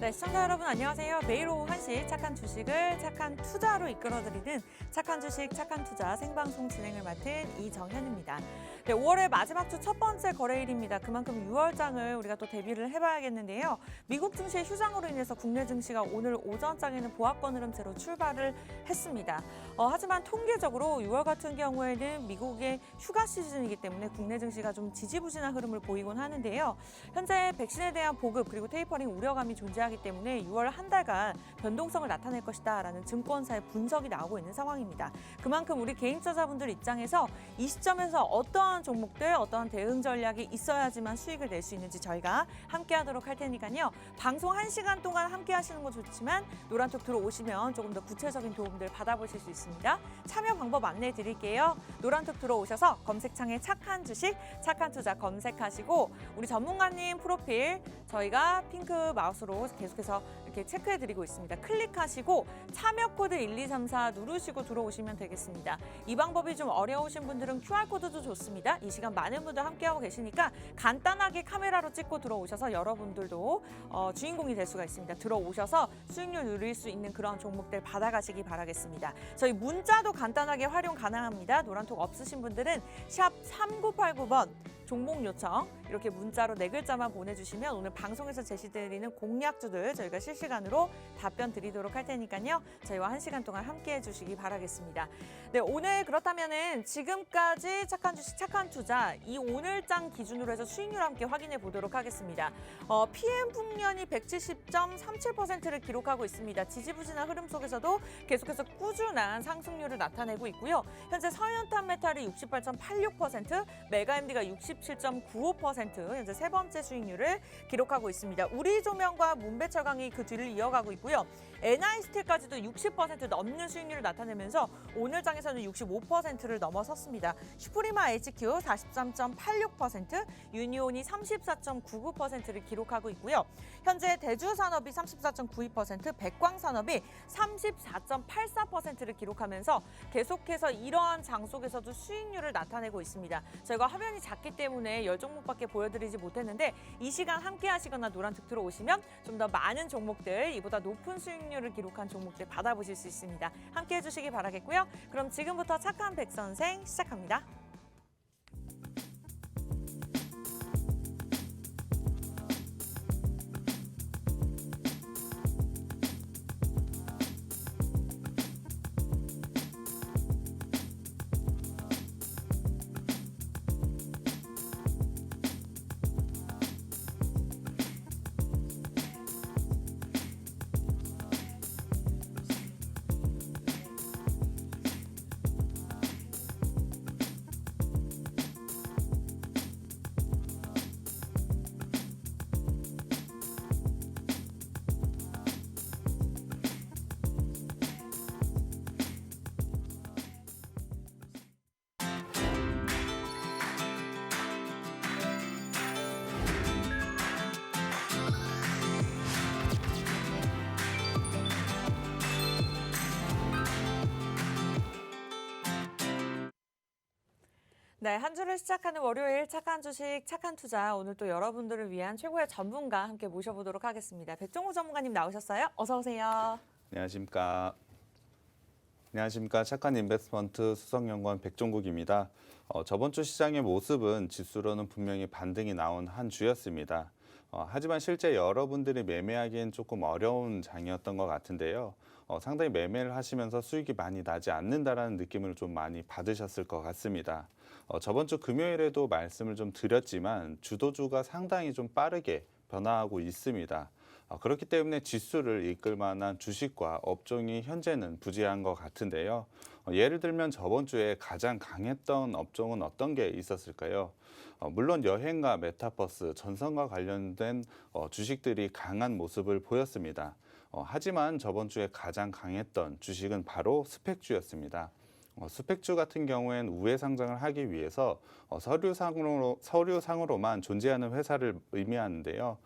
네, 시청자 여러분 안녕하세요. 매일 오후 1시 착한 주식을 착한 투자로 이끌어드리는 착한 주식, 착한 투자 생방송 진행을 맡은 이정현입니다. 네, 5월의 마지막 주 첫 번째 거래일입니다. 그만큼 6월장을 우리가 또 대비를 해봐야겠는데요. 미국 증시의 휴장으로 인해서 국내 증시가 오늘 오전장에는 보합권 흐름세로 출발을 했습니다. 하지만 통계적으로 6월 같은 경우에는 미국의 휴가 시즌이기 때문에 국내 증시가 좀 지지부진한 흐름을 보이곤 하는데요. 현재 백신에 대한 보급 그리고 테이퍼링 우려감이 존재하기 때문에 6월 한 달간 변동성을 나타낼 것이다라는 증권사의 분석이 나오고 있는 상황입니다. 그만큼 우리 개인 투자자분들 입장에서 이 시점에서 어떠한 종목들, 어떠한 대응 전략이 있어야지만 수익을 낼 수 있는지 저희가 함께하도록 할 테니까요. 방송 1시간 동안 함께 하시는 건 좋지만 노란톡 들어오시면 조금 더 구체적인 도움들 받아보실 수 있습니다. 참여 방법 안내해 드릴게요. 노란톡 들어오셔서 검색창에 착한 주식, 착한 투자 검색하시고 우리 전문가님 프로필 저희가 핑크 마우스로 계속해서 이렇게 체크해드리고 있습니다. 클릭하시고 참여 코드 1234 누르시고 들어오시면 되겠습니다. 이 방법이 좀 어려우신 분들은 QR코드도 좋습니다. 이 시간 많은 분들 함께하고 계시니까 간단하게 카메라로 찍고 들어오셔서 여러분들도 주인공이 될 수가 있습니다. 들어오셔서 수익률 누릴 수 있는 그런 종목들 받아가시기 바라겠습니다. 저희 문자도 간단하게 활용 가능합니다. 노란톡 없으신 분들은 샵 3989번 종목 요청 이렇게 문자로 4글자만 보내주시면 오늘 방송에서 제시드리는 공략주들 저희가 실시간으로 답변 드리도록 할 테니까요. 저희와 1시간 동안 함께해 주시기 바라겠습니다. 네, 오늘 그렇다면은 지금까지 착한 주식, 착한 투자 이 오늘장 기준으로 해서 수익률 함께 확인해 보도록 하겠습니다. PM풍년이 170.37%를 기록하고 있습니다. 지지부진한 흐름 속에서도 계속해서 꾸준한 상승률을 나타내고 있고요. 현재 서현탄 메탈이 68.86%, 메가MD가 67.95% 현재 세 번째 수익률을 기록하고 있습니다. 우리조명과 문배철강이 그 뒤를 이어가고 있고요. NI스틸까지도 60% 넘는 수익률을 나타내면서 오늘 장에서는 65%를 넘어섰습니다. 슈프리마 HQ 43.86%, 유니온이 34.99%를 기록하고 있고요. 현재 대주산업이 34.92%, 백광산업이 34.84%를 기록하면서 계속해서 이러한 장 속에서도 수익률을 나타내고 있습니다. 저희가 화면이 작기 때문에 10종목밖에 보여드리지 못했는데 이 시간 함께 하시거나 노란특 들어오시면 좀 더 많은 종목들, 이보다 높은 수익률을 기록한 종목들 받아보실 수 있습니다. 함께 해주시기 바라겠고요. 그럼 지금부터 착한 백선생 시작합니다. 네, 한 주를 시작하는 월요일 착한 주식, 착한 투자. 오늘 또 여러분들을 위한 최고의 전문가 함께 모셔보도록 하겠습니다. 백종우 전문가님 나오셨어요? 어서 오세요. 안녕하십니까. 안녕하십니까. 착한 인베스트먼트 수석연구원 백종국입니다. 저번 주 시장의 모습은 지수로는 분명히 반등이 나온 한 주였습니다. 하지만 실제 여러분들이 매매하기엔 조금 어려운 장이었던 것 같은데요. 상당히 매매를 하시면서 수익이 많이 나지 않는다라는 느낌을 좀 많이 받으셨을 것 같습니다. 저번 주 금요일에도 말씀을 좀 드렸지만 주도주가 상당히 좀 빠르게 변화하고 있습니다. 그렇기 때문에 지수를 이끌 만한 주식과 업종이 현재는 부재한 것 같은데요. 예를 들면 저번 주에 가장 강했던 업종은 어떤 게 있었을까요? 물론 여행과 메타버스, 전선과 관련된 주식들이 강한 모습을 보였습니다. 하지만 저번 주에 가장 강했던 주식은 바로 스펙주였습니다. 스펙주 같은 경우엔 우회 상장을 하기 위해서 서류상으로만 존재하는 회사를 의미하는데요.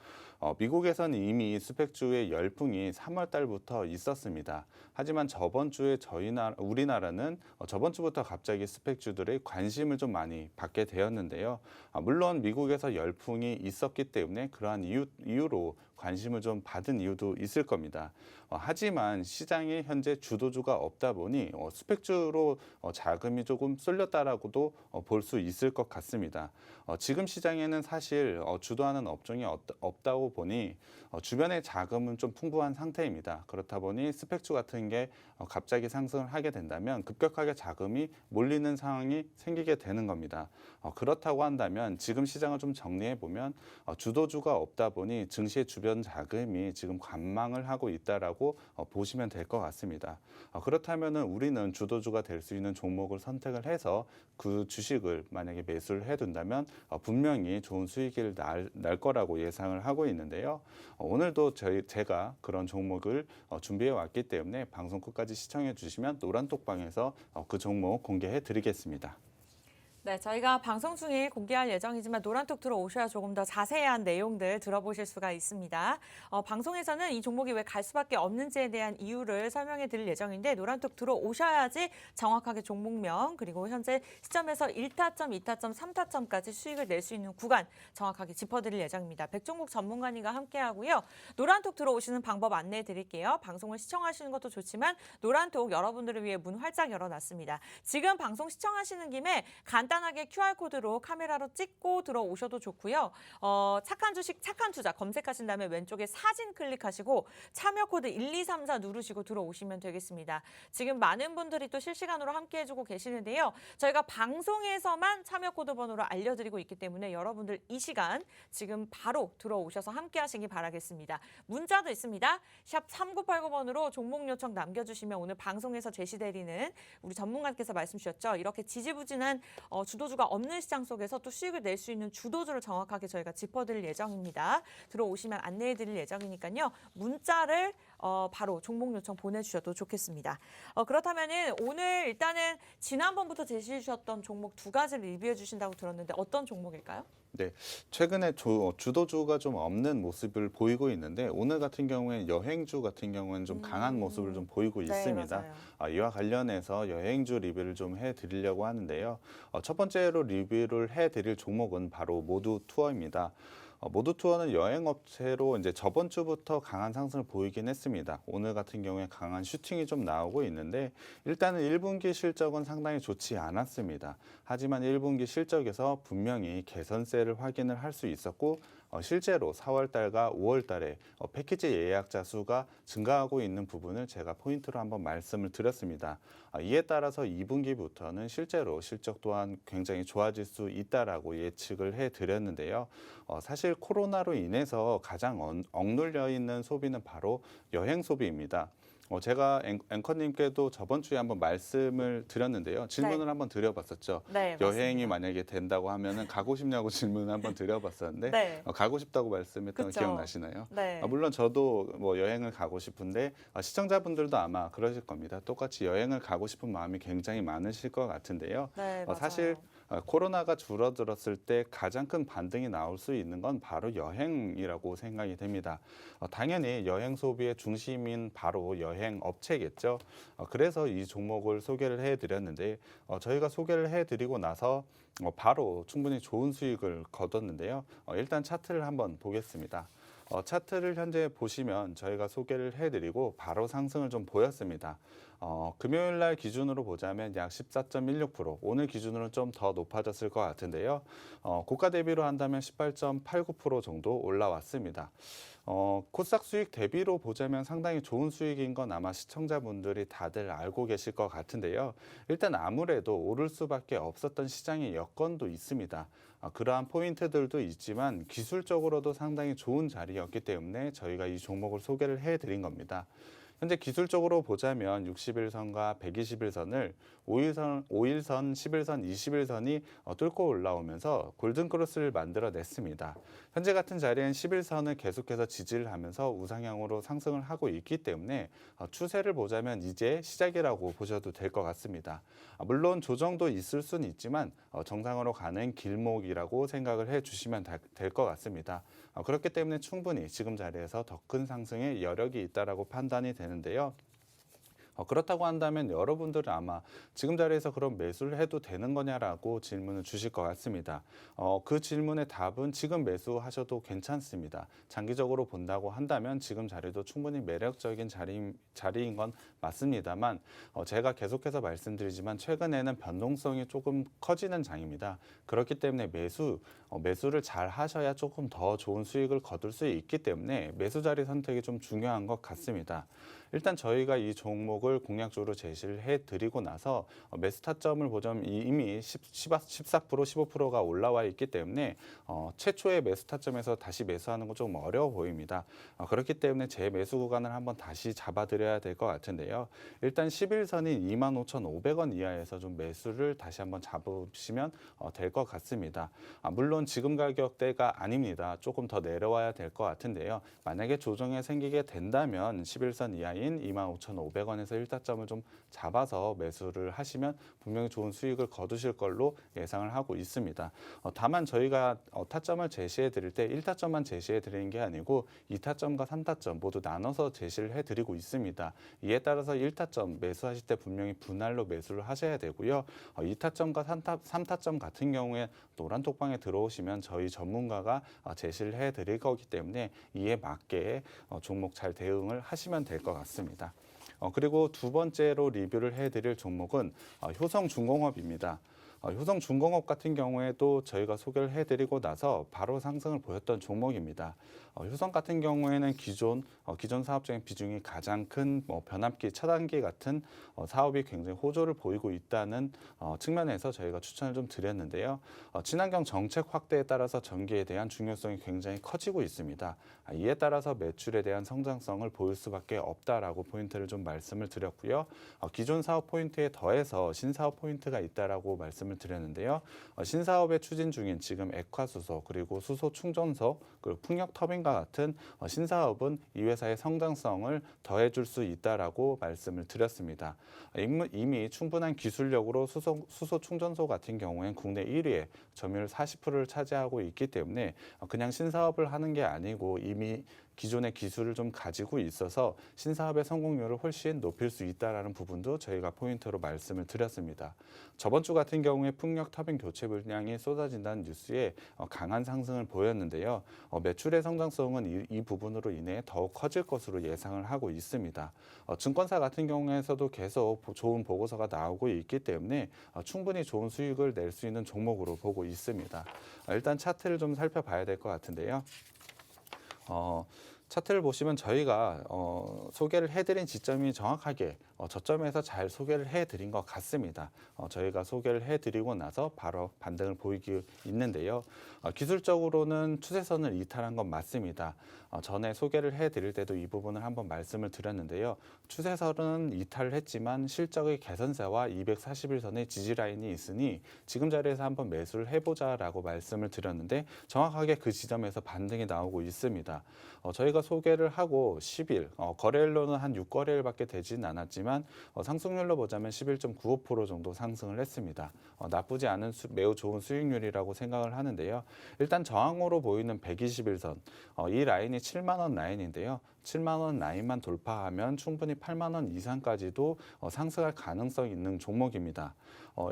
미국에서는 이미 스펙주의 열풍이 3월 달부터 있었습니다. 하지만 저번 주에 우리나라는 저번 주부터 갑자기 스펙주들의 관심을 좀 많이 받게 되었는데요. 물론 미국에서 열풍이 있었기 때문에 그러한 이유로 관심을 좀 받은 이유도 있을 겁니다. 하지만 시장에 현재 주도주가 없다 보니 스펙주로 자금이 조금 쏠렸다라고도 볼 수 있을 것 같습니다. 지금 시장에는 사실 주도하는 업종이 없다고 보니 주변에 자금은 좀 풍부한 상태입니다. 그렇다 보니 스펙주 같은 게 갑자기 상승을 하게 된다면 급격하게 자금이 몰리는 상황이 생기게 되는 겁니다. 그렇다고 한다면 지금 시장을 좀 정리해 보면 주도주가 없다 보니 증시의 주변 자금이 지금 관망을 하고 있다라고 보시면 될 것 같습니다. 그렇다면은 우리는 주도주가 될 수 있는 종목을 선택을 해서 그 주식을 만약에 매수를 해둔다면 분명히 좋은 수익을 날 거라고 예상을 하고 있는데요. 오늘도 제가 그런 종목을 준비해 왔기 때문에 방송 끝까지 시청해 주시면 노란톡방에서 그 종목 공개해 드리겠습니다. 네, 저희가 방송 중에 공개할 예정이지만 노란톡 들어오셔야 조금 더 자세한 내용들 들어보실 수가 있습니다. 방송에서는 이 종목이 왜 갈 수밖에 없는지에 대한 이유를 설명해 드릴 예정인데 노란톡 들어오셔야지 정확하게 종목명 그리고 현재 시점에서 1타점, 2타점, 3타점까지 수익을 낼 수 있는 구간 정확하게 짚어드릴 예정입니다. 백종국 전문가님과 함께하고요. 노란톡 들어오시는 방법 안내해 드릴게요. 방송을 시청하시는 것도 좋지만 노란톡 여러분들을 위해 문 활짝 열어놨습니다. 지금 방송 시청하시는 김에 간단하게 QR코드로 카메라로 찍고 들어오셔도 좋고요. 착한 주식, 착한 투자 검색하신 다음에 왼쪽에 사진 클릭하시고 참여 코드 1234 누르시고 들어오시면 되겠습니다. 지금 많은 분들이 또 실시간으로 함께 해주고 계시는데요. 저희가 방송에서만 참여 코드 번호를 알려드리고 있기 때문에 여러분들 이 시간 지금 바로 들어오셔서 함께 하시기 바라겠습니다. 문자도 있습니다. 샵 3989번으로 종목 요청 남겨주시면 오늘 방송에서 제시되리는 우리 전문가께서 말씀 주셨죠. 이렇게 지지부진한 주도주가 없는 시장 속에서 또 수익을 낼 수 있는 주도주를 정확하게 저희가 짚어드릴 예정입니다. 들어오시면 안내해드릴 예정이니까요. 문자를 바로 종목 요청 보내주셔도 좋겠습니다. 그렇다면은 오늘 일단은 지난번부터 제시해 주셨던 종목 두 가지를 리뷰해 주신다고 들었는데 어떤 종목일까요? 네, 최근에 주도주가 좀 없는 모습을 보이고 있는데 오늘 같은 경우에 여행주 같은 경우는 좀 강한 모습을 좀 보이고 있습니다. 맞아요. 이와 관련해서 여행주 리뷰를 좀 해드리려고 하는데요. 첫 번째로 리뷰를 해드릴 종목은 바로 모두 투어입니다. 모두 투어는 여행업체로 이제 저번 주부터 강한 상승을 보이긴 했습니다. 오늘 같은 경우에 강한 슈팅이 좀 나오고 있는데 일단은 1분기 실적은 상당히 좋지 않았습니다. 하지만 1분기 실적에서 분명히 개선세를 확인을 할 수 있었고 실제로 4월 달과 5월 달에 패키지 예약자 수가 증가하고 있는 부분을 제가 포인트로 한번 말씀을 드렸습니다. 이에 따라서 2분기부터는 실제로 실적 또한 굉장히 좋아질 수 있다라고 예측을 해드렸는데요. 사실 코로나로 인해서 가장 억눌려 있는 소비는 바로 여행 소비입니다. 제가 앵커님께도 저번 주에 한번 말씀을 드렸는데요. 질문을 한번 드려봤었죠. 네, 여행이 맞습니다. 만약에 된다고 하면은 가고 싶냐고 질문을 한번 드려봤었는데 네. 가고 싶다고 말씀했던 거 그쵸. 기억나시나요? 네. 물론 저도 뭐 여행을 가고 싶은데 시청자분들도 아마 그러실 겁니다. 똑같이 여행을 가고 싶은 마음이 굉장히 많으실 것 같은데요. 네, 맞아요. 사실 코로나가 줄어들었을 때 가장 큰 반등이 나올 수 있는 건 바로 여행이라고 생각이 됩니다. 당연히 여행 소비의 중심인 바로 여행 업체겠죠. 그래서 이 종목을 소개를 해드렸는데 저희가 소개를 해드리고 나서 바로 충분히 좋은 수익을 거뒀는데요. 일단 차트를 한번 보겠습니다. 차트를 현재 보시면 저희가 소개를 해드리고 바로 상승을 좀 보였습니다. 금요일 날 기준으로 보자면 약 14.16%, 오늘 기준으로는 좀 더 높아졌을 것 같은데요. 고가 대비로 한다면 18.89% 정도 올라왔습니다. 코스닥 수익 대비로 보자면 상당히 좋은 수익인 건 아마 시청자분들이 다들 알고 계실 것 같은데요. 일단 아무래도 오를 수밖에 없었던 시장의 여건도 있습니다. 그러한 포인트들도 있지만 기술적으로도 상당히 좋은 자리였기 때문에 저희가 이 종목을 소개를 해드린 겁니다. 현재 기술적으로 보자면 60일선과 120일선을 5일선, 11선, 20일선이 뚫고 올라오면서 골든크로스를 만들어냈습니다. 현재 같은 자리엔 11선을 계속해서 지지를 하면서 우상향으로 상승을 하고 있기 때문에 추세를 보자면 이제 시작이라고 보셔도 될 것 같습니다. 물론 조정도 있을 수는 있지만 정상으로 가는 길목이라고 생각을 해주시면 될 것 같습니다. 그렇기 때문에 충분히 지금 자리에서 더 큰 상승의 여력이 있다라고 판단이 되는데요. 그렇다고 한다면 여러분들은 아마 지금 자리에서 그럼 매수를 해도 되는 거냐라고 질문을 주실 것 같습니다. 그 질문의 답은 지금 매수하셔도 괜찮습니다. 장기적으로 본다고 한다면 지금 자리도 충분히 매력적인 자리인 건 맞습니다만 제가 계속해서 말씀드리지만 최근에는 변동성이 조금 커지는 장입니다. 그렇기 때문에 매수를 잘 하셔야 조금 더 좋은 수익을 거둘 수 있기 때문에 매수 자리 선택이 좀 중요한 것 같습니다. 일단 저희가 이 종목을 공략적으로 제시를 해드리고 나서 매수 타점을 보자면 이미 14%, 15%가 올라와 있기 때문에 최초의 매수 타점에서 다시 매수하는 건 좀 어려워 보입니다. 그렇기 때문에 제 매수 구간을 한번 다시 잡아드려야 될 것 같은데요. 일단 11선인 25,500원 이하에서 좀 매수를 다시 한번 잡으시면 될 것 같습니다. 물론 지금 가격대가 아닙니다. 조금 더 내려와야 될 것 같은데요. 만약에 조정이 생기게 된다면 11선 이하인 25,500원에서 1타점을 좀 잡아서 매수를 하시면 분명히 좋은 수익을 거두실 걸로 예상을 하고 있습니다. 다만 저희가 타점을 제시해 드릴 때 1타점만 제시해 드리는 게 아니고 2타점과 3타점 모두 나눠서 제시를 해 드리고 있습니다. 이에 따라서 1타점 매수하실 때 분명히 분할로 매수를 하셔야 되고요. 2타점과 3타점 같은 경우에 노란톡방에 들어오시면 저희 전문가가 제시를 해 드릴 거기 때문에 이에 맞게 종목 잘 대응을 하시면 될 것 같습니다. 그리고 두 번째로 리뷰를 해드릴 종목은 효성중공업입니다. 효성중공업 같은 경우에도 저희가 소개를 해드리고 나서 바로 상승을 보였던 종목입니다. 효성 같은 경우에는 기존 사업적인 비중이 가장 큰 변압기, 차단기 같은 사업이 굉장히 호조를 보이고 있다는 측면에서 저희가 추천을 좀 드렸는데요. 친환경 정책 확대에 따라서 전기에 대한 중요성이 굉장히 커지고 있습니다. 이에 따라서 매출에 대한 성장성을 보일 수밖에 없다라고 포인트를 좀 말씀을 드렸고요. 기존 사업 포인트에 더해서 신사업 포인트가 있다라고 말씀을 드렸는데요. 신사업에 추진 중인 지금 액화수소 그리고 수소 충전소 그리고 풍력 터빈과 같은 신사업은 이 회사의 성장성을 더해줄 수 있다라고 말씀을 드렸습니다. 이미 충분한 기술력으로 수소 충전소 같은 경우에는 국내 1위에 점유율 40%를 차지하고 있기 때문에 그냥 신사업을 하는 게 아니고 이미 기존의 기술을 좀 가지고 있어서 신사업의 성공률을 훨씬 높일 수 있다는 부분도 저희가 포인트로 말씀을 드렸습니다. 저번 주 같은 경우에 풍력 터빈 교체 물량이 쏟아진다는 뉴스에 강한 상승을 보였는데요. 매출의 성장성은 이 부분으로 인해 더욱 커질 것으로 예상을 하고 있습니다. 증권사 같은 경우에서도 계속 좋은 보고서가 나오고 있기 때문에 충분히 좋은 수익을 낼 수 있는 종목으로 보고 있습니다. 일단 차트를 좀 살펴봐야 될 것 같은데요. 차트를 보시면 저희가 소개를 해드린 지점이 정확하게 저점에서 잘 소개를 해드린 것 같습니다. 저희가 소개를 해드리고 나서 바로 반등을 보이고 있는데요. 기술적으로는 추세선을 이탈한 건 맞습니다. 전에 소개를 해드릴 때도 이 부분을 한번 말씀을 드렸는데요. 추세선은 이탈을 했지만 실적의 개선세와 241선의 지지라인이 있으니 지금 자리에서 한번 매수를 해보자라고 말씀을 드렸는데 정확하게 그 지점에서 반등이 나오고 있습니다. 저희가 소개를 하고 10일, 거래일로는 한 6거래일밖에 되진 않았지만 상승률로 보자면 11.95% 정도 상승을 했습니다. 나쁘지 않은 매우 좋은 수익률이라고 생각을 하는데요. 일단 저항으로 보이는 121선, 이 라인이 7만 원 라인인데요. 7만 원 라인만 돌파하면 충분히 8만 원 이상까지도 상승할 가능성이 있는 종목입니다.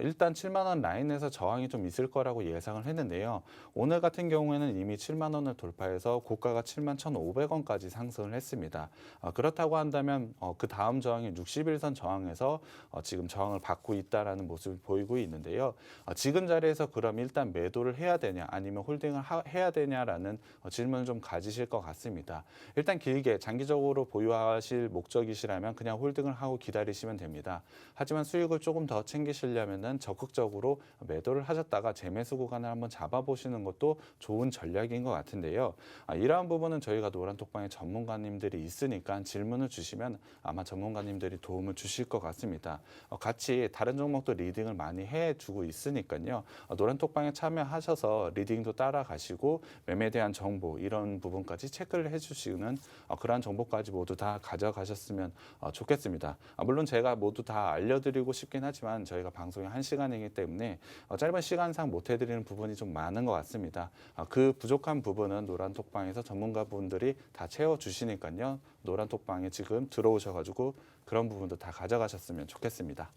일단 7만 원 라인에서 저항이 좀 있을 거라고 예상을 했는데요. 오늘 같은 경우에는 이미 7만 원을 돌파해서 고가가 7만 1,500원까지 상승을 했습니다. 그렇다고 한다면 그 다음 저항인 61선 저항에서 지금 저항을 받고 있다라는 모습을 보이고 있는데요. 지금 자리에서 그럼 일단 매도를 해야 되냐 아니면 홀딩을 해야 되냐라는 질문을 좀 가지실 것 같습니다. 일단 길게 장기적으로 보유하실 목적이시라면 그냥 홀딩을 하고 기다리시면 됩니다. 하지만 수익을 조금 더 챙기시려면 적극적으로 매도를 하셨다가 재매수 구간을 한번 잡아보시는 것도 좋은 전략인 것 같은데요. 이러한 부분은 저희가 노란톡방에 전문가님들이 있으니까 질문을 주시면 아마 전문가님들이 도움을 주실 것 같습니다. 같이 다른 종목도 리딩을 많이 해주고 있으니까요. 노란톡방에 참여하셔서 리딩도 따라가시고 매매에 대한 정보 이런 부분까지 체크를 해주시는 그런 이러한 정보까지 모두 다 가져가셨으면 좋겠습니다. 물론 제가 모두 다 알려드리고 싶긴 하지만 저희가 방송이 1시간이기 때문에 짧은 시간상 못 해드리는 부분이 좀 많은 것 같습니다. 그 부족한 부분은 노란톡방에서 전문가분들이 다 채워주시니까요. 노란톡방에 지금 들어오셔가지고 그런 부분도 다 가져가셨으면 좋겠습니다.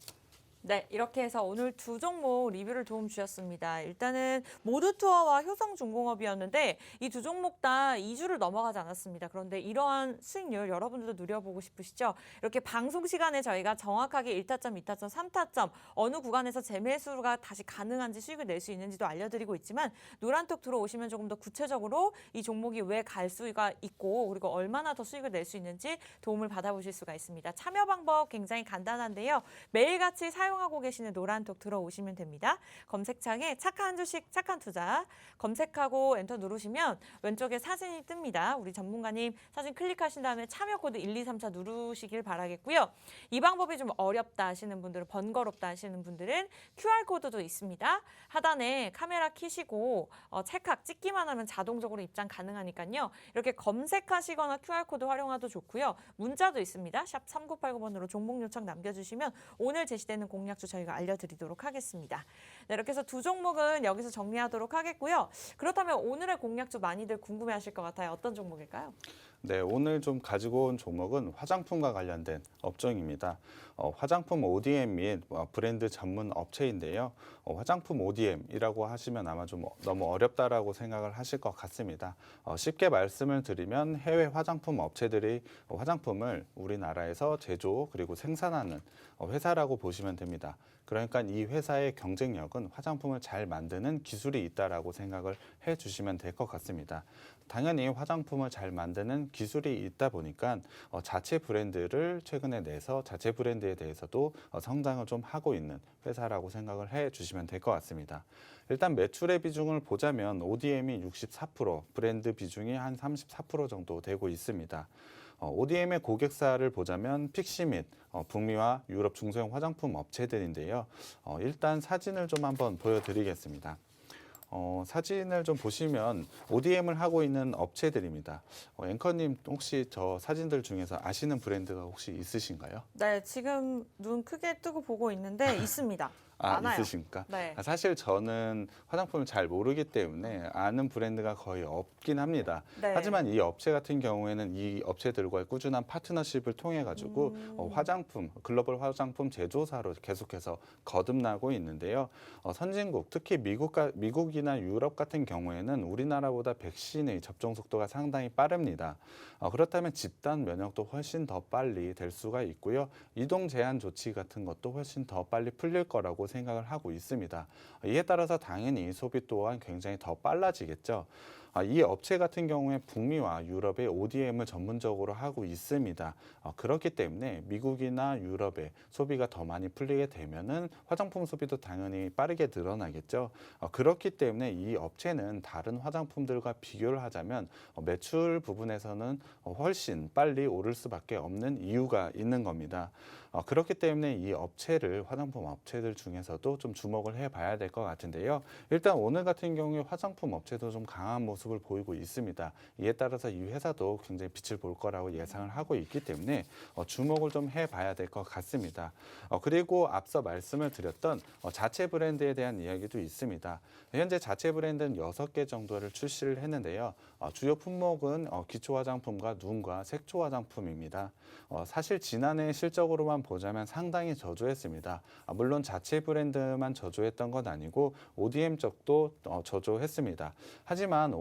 네, 이렇게 해서 오늘 두 종목 리뷰를 도움 주셨습니다. 일단은 모두투어와 효성중공업이었는데 이 두 종목 다 2주를 넘어가지 않았습니다. 그런데 이러한 수익률 여러분들도 누려보고 싶으시죠? 이렇게 방송 시간에 저희가 정확하게 1타점, 2타점, 3타점 어느 구간에서 재매수가 다시 가능한지 수익을 낼 수 있는지도 알려드리고 있지만 노란톡 들어오시면 조금 더 구체적으로 이 종목이 왜 갈 수가 있고 그리고 얼마나 더 수익을 낼 수 있는지 도움을 받아보실 수가 있습니다. 참여 방법 굉장히 간단한데요. 매일같이 사용하고 계시는 노란톡 들어오시면 됩니다. 검색창에 착한 주식, 착한 투자 검색하고 엔터 누르시면 왼쪽에 사진이 뜹니다. 우리 전문가님 사진 클릭하신 다음에 참여 코드 1234 누르시길 바라겠고요. 이 방법이 좀 어렵다 하시는 분들은 번거롭다 하시는 분들은 QR코드도 있습니다. 하단에 카메라 켜시고 찰칵 찍기만 하면 자동적으로 입장 가능하니까요. 이렇게 검색하시거나 QR코드 활용하도 좋고요. 문자도 있습니다. 샵 3989번으로 종목 요청 남겨주시면 오늘 제시되는 공략주 저희가 알려드리도록 하겠습니다. 네, 이렇게 해서 두 종목은 여기서 정리하도록 하겠고요. 그렇다면 오늘의 공략주 많이들 궁금해하실 것 같아요. 어떤 종목일까요? 네, 오늘 좀 가지고 온 종목은 화장품과 관련된 업종입니다. 화장품 ODM 및 브랜드 전문 업체인데요. 화장품 ODM이라고 하시면 아마 좀 너무 어렵다라고 생각을 하실 것 같습니다. 쉽게 말씀을 드리면 해외 화장품 업체들이 화장품을 우리나라에서 제조 그리고 생산하는 회사라고 보시면 됩니다. 그러니까 이 회사의 경쟁력은 화장품을 잘 만드는 기술이 있다라고 생각을 해주시면 될 것 같습니다. 당연히 화장품을 잘 만드는 기술이 있다 보니까 자체 브랜드를 최근에 내서 자체 브랜드에 대해서도 성장을 좀 하고 있는 회사라고 생각을 해주시면 될 것 같습니다. 일단 매출의 비중을 보자면 ODM이 64%, 브랜드 비중이 한 34% 정도 되고 있습니다. ODM의 고객사를 보자면 픽시 및 북미와 유럽 중소형 화장품 업체들인데요. 일단 사진을 좀 한번 보여드리겠습니다. 사진을 좀 보시면 ODM을 하고 있는 업체들입니다. 앵커님 혹시 저 사진들 중에서 아시는 브랜드가 혹시 있으신가요? 네, 지금 눈 크게 뜨고 보고 있는데 있습니다. 많아요. 있으십니까? 네. 사실 저는 화장품을 잘 모르기 때문에 아는 브랜드가 거의 없긴 합니다. 네. 하지만 이 업체 같은 경우에는 이 업체들과의 꾸준한 파트너십을 통해 가지고 화장품, 글로벌 화장품 제조사로 계속해서 거듭나고 있는데요. 선진국, 특히 미국이나 유럽 같은 경우에는 우리나라보다 백신의 접종 속도가 상당히 빠릅니다. 그렇다면 집단 면역도 훨씬 더 빨리 될 수가 있고요. 이동 제한 조치 같은 것도 훨씬 더 빨리 풀릴 거라고 생각을 하고 있습니다. 이에 따라서 당연히 소비 또한 굉장히 더 빨라지겠죠. 이 업체 같은 경우에 북미와 유럽의 ODM을 전문적으로 하고 있습니다. 그렇기 때문에 미국이나 유럽의 소비가 더 많이 풀리게 되면은 화장품 소비도 당연히 빠르게 늘어나겠죠. 그렇기 때문에 이 업체는 다른 화장품들과 비교를 하자면 매출 부분에서는 훨씬 빨리 오를 수밖에 없는 이유가 있는 겁니다. 그렇기 때문에 이 업체를 화장품 업체들 중에서도 좀 주목을 해봐야 될 것 같은데요. 일단 오늘 같은 경우에 화장품 업체도 좀 강한 모습을 보이고 있습니다. 이에 따라서 이 회사도 굉장히 빛을 볼 거라고 예상을 하고 있기 때문에 주목을 좀 해봐야 될 것 같습니다. 그리고 앞서 말씀을 드렸던 자체 브랜드에 대한 이야기도 있습니다. 현재 자체 브랜드는 6개 정도를 출시를 했는데요. 주요 품목은 기초 화장품과 눈과 색조 화장품입니다. 사실 지난해 실적으로만 보자면 상당히 저조했습니다. 물론 자체 브랜드만 저조했던 건 아니고 ODM 쪽도 저조했습니다. 하지만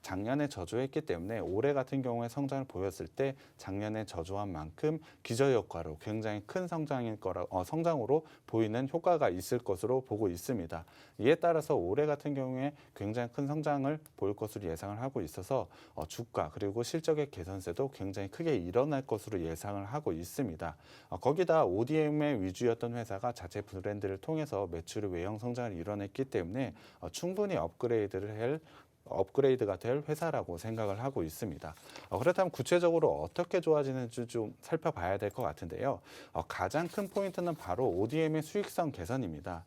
작년에 저조했기 때문에 올해 같은 경우에 성장을 보였을 때 작년에 저조한 만큼 기저효과로 굉장히 큰 성장으로 보이는 효과가 있을 것으로 보고 있습니다. 이에 따라서 올해 같은 경우에 굉장히 큰 성장을 보일 것으로 예상을 하고 있어서 주가 그리고 실적의 개선세도 굉장히 크게 일어날 것으로 예상을 하고 있습니다. 거기다 ODM의 위주였던 회사가 자체 브랜드를 통해서 매출의 외형 성장을 이뤄냈기 때문에 충분히 업그레이드가 될 회사라고 생각을 하고 있습니다. 그렇다면 구체적으로 어떻게 좋아지는지 좀 살펴봐야 될 것 같은데요. 가장 큰 포인트는 바로 ODM의 수익성 개선입니다.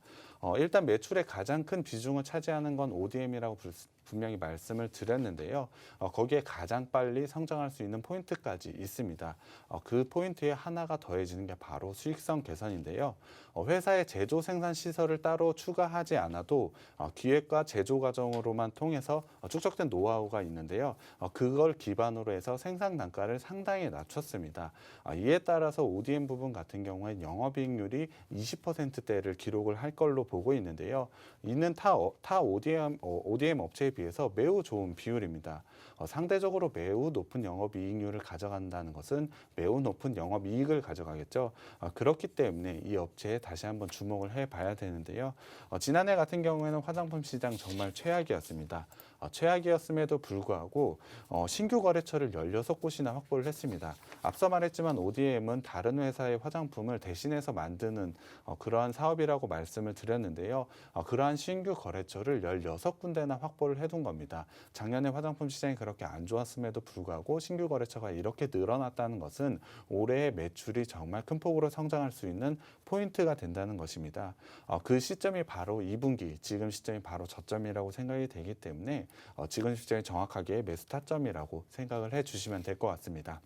일단 매출의 가장 큰 비중을 차지하는 건 ODM이라고 분명히 말씀을 드렸는데요. 거기에 가장 빨리 성장할 수 있는 포인트까지 있습니다. 그 포인트에 하나가 더해지는 게 바로 수익성 개선인데요. 회사의 제조 생산 시설을 따로 추가하지 않아도 기획과 제조 과정으로만 통해서 축적된 노하우가 있는데요. 그걸 기반으로 해서 생산 단가를 상당히 낮췄습니다. 이에 따라서 ODM 부분 같은 경우에 영업이익률이 20%대를 기록을 할 걸로 보고 있는데요. 이는 타 ODM 업체에 비해서 매우 좋은 비율입니다. 상대적으로 매우 높은 영업이익률을 가져간다는 것은 매우 높은 영업이익을 가져가겠죠. 그렇기 때문에 이 업체에 다시 한번 주목을 해봐야 되는데요. 지난해 같은 경우에는 화장품 시장 정말 최악이었습니다. 최악이었음에도 불구하고 신규 거래처를 16곳이나 확보를 했습니다. 앞서 말했지만 ODM은 다른 회사의 화장품을 대신해서 만드는 그러한 사업이라고 말씀을 드렸는데요. 그러한 신규 거래처를 16군데나 확보를 해둔 겁니다. 작년에 화장품 시장이 그렇게 안 좋았음에도 불구하고 신규 거래처가 이렇게 늘어났다는 것은 올해의 매출이 정말 큰 폭으로 성장할 수 있는 포인트가 된다는 것입니다. 그 시점이 바로 2분기, 지금 시점이 바로 저점이라고 생각이 되기 때문에 지금 시점이 정확하게 매수 타점이라고 생각을 해주시면 될 것 같습니다.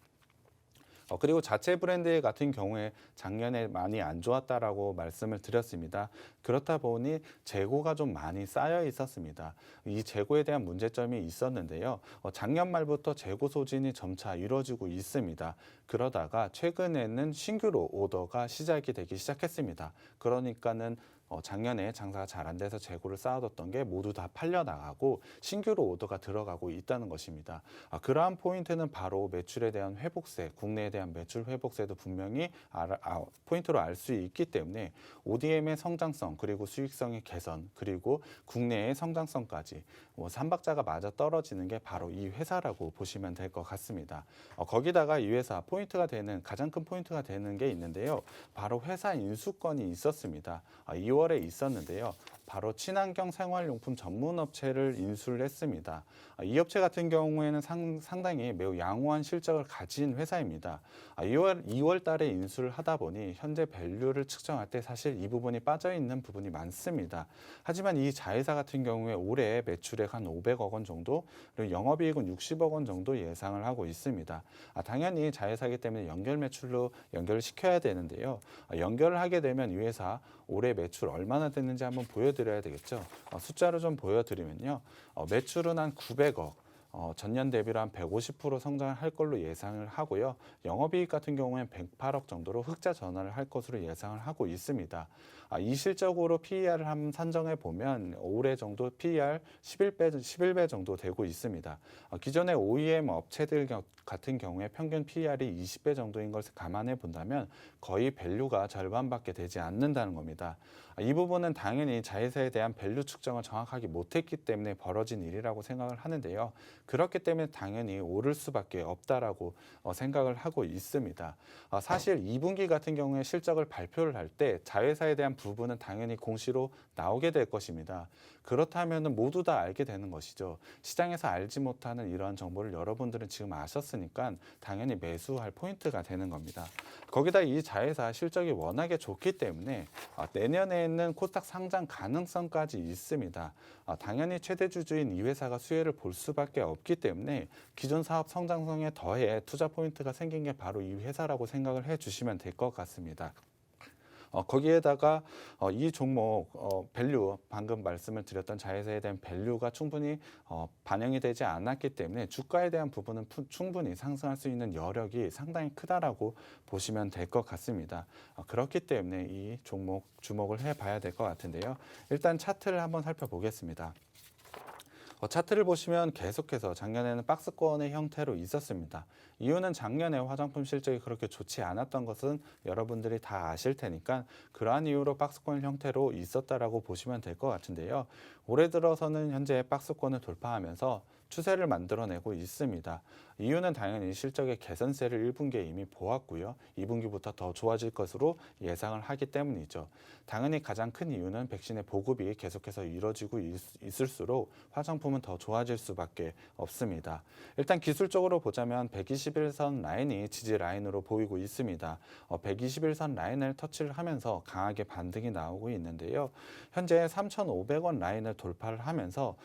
그리고 자체 브랜드 같은 경우에 작년에 많이 안 좋았다라고 말씀을 드렸습니다. 그렇다 보니 재고가 좀 많이 쌓여 있었습니다. 이 재고에 대한 문제점이 있었는데요. 작년 말부터 재고 소진이 점차 이루어지고 있습니다. 그러다가 최근에는 신규로 오더가 시작이 되기 시작했습니다. 그러니까는 작년에 장사가 잘 안 돼서 재고를 쌓아뒀던 게 모두 다 팔려나가고 신규로 오더가 들어가고 있다는 것입니다. 그러한 포인트는 바로 매출에 대한 회복세, 국내에 대한 매출 회복세도 분명히 포인트로 알 수 있기 때문에 ODM의 성장성, 그리고 수익성의 개선, 그리고 국내의 성장성까지 삼박자가 맞아 떨어지는 게 바로 이 회사라고 보시면 될 것 같습니다. 거기다가 이 회사 포인트가 되는, 가장 큰 포인트가 되는 게 있는데요. 바로 회사 인수권이 있었습니다. 2월에 있었는데요. 바로 친환경 생활용품 전문 업체를 인수를 했습니다. 이 업체 같은 경우에는 상당히 매우 양호한 실적을 가진 회사입니다. 2월 달에 인수를 하다 보니 현재 밸류를 측정할 때 사실 이 부분이 빠져 있는 부분이 많습니다. 하지만 이 자회사 같은 경우에 올해 매출액 한 500억 원 정도, 그리고 영업이익은 60억 원 정도 예상을 하고 있습니다. 당연히 자회사이기 때문에 연결 매출로 연결을 시켜야 되는데요. 연결을 하게 되면 이 회사 올해 매출 얼마나 됐는지 한번 보여드려야 되겠죠. 숫자로 좀 보여드리면요. 매출은 한 900억, 전년 대비로 한 150% 성장을 할 걸로 예상을 하고요. 영업이익 같은 경우에는 108억 정도로 흑자 전환을 할 것으로 예상을 하고 있습니다. 이 실적으로 PER을 한번 산정해 보면 올해 정도 PER 11배 정도 되고 있습니다. 기존의 OEM 업체들 같은 경우에 평균 PER이 20배 정도인 것을 감안해 본다면 거의 밸류가 절반밖에 되지 않는다는 겁니다. 이 부분은 당연히 자회사에 대한 밸류 측정을 정확하게 못했기 때문에 벌어진 일이라고 생각을 하는데요. 그렇기 때문에 당연히 오를 수밖에 없다라고 생각을 하고 있습니다. 사실 2분기 같은 경우에 실적을 발표를 할 때 자회사에 대한 부분은 당연히 공시로 나오게 될 것입니다. 그렇다면 모두 다 알게 되는 것이죠. 시장에서 알지 못하는 이러한 정보를 여러분들은 지금 아셨으니까 당연히 매수할 포인트가 되는 겁니다. 거기다 이 자회사 실적이 워낙에 좋기 때문에 내년에는 코스닥 상장 가능성까지 있습니다. 당연히 최대 주주인 이 회사가 수혜를 볼 수밖에 없기 때문에 기존 사업 성장성에 더해 투자 포인트가 생긴 게 바로 이 회사라고 생각을 해주시면 될 것 같습니다. 거기에다가 이 종목 밸류, 방금 말씀을 드렸던 자회사에 대한 밸류가 충분히 반영이 되지 않았기 때문에 주가에 대한 부분은 충분히 상승할 수 있는 여력이 상당히 크다라고 보시면 될 것 같습니다. 그렇기 때문에 이 종목 주목을 해봐야 될 것 같은데요. 일단 차트를 한번 살펴보겠습니다. 차트를 보시면 계속해서 작년에는 박스권의 형태로 있었습니다. 이유는 작년에 화장품 실적이 그렇게 좋지 않았던 것은 여러분들이 다 아실 테니까 그러한 이유로 박스권 형태로 있었다라고 보시면 될 것 같은데요. 올해 들어서는 현재 박스권을 돌파하면서 추세를 만들어내고 있습니다. 이유는 당연히 실적의 개선세를 1분기에 이미 보았고요. 2분기부터 더 좋아질 것으로 예상을 하기 때문이죠. 당연히 가장 큰 이유는 백신의 보급이 계속해서 이루어지고 있을수록 화장품은 더 좋아질 수밖에 없습니다. 일단 기술적으로 보자면 120 121선 라인이 지지 라인으로 보이고 있습니다. 121선 라인을 터치를 하면서 강하게 반등이 나오고 있는데요. 현재 3,500원 라인을 돌파를 하면서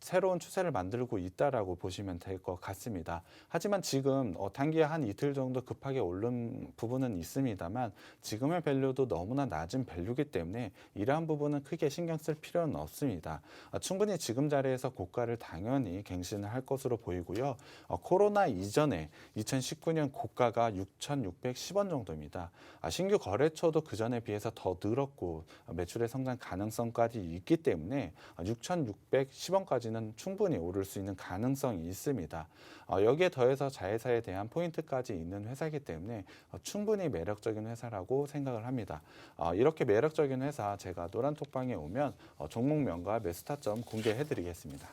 새로운 추세를 만들고 있다라고 보시면 될 것 같습니다. 하지만 지금 단기에 한 이틀 정도 급하게 오른 부분은 있습니다만 지금의 밸류도 너무나 낮은 밸류이기 때문에 이러한 부분은 크게 신경 쓸 필요는 없습니다. 충분히 지금 자리에서 고가를 당연히 갱신을 할 것으로 보이고요. 코로나 이전에 2019년 고가가 6,610원 정도입니다. 신규 거래처도 그 전에 비해서 더 늘었고 매출의 성장 가능성까지 있기 때문에 6,610원까지는 충분히 오를 수 있는 가능성이 있습니다. 여기에 더해서 자회사에 대한 포인트까지 있는 회사이기 때문에 충분히 매력적인 회사라고 생각을 합니다. 이렇게 매력적인 회사 제가 노란톡방에 오면 종목명과 매수타점 공개해드리겠습니다.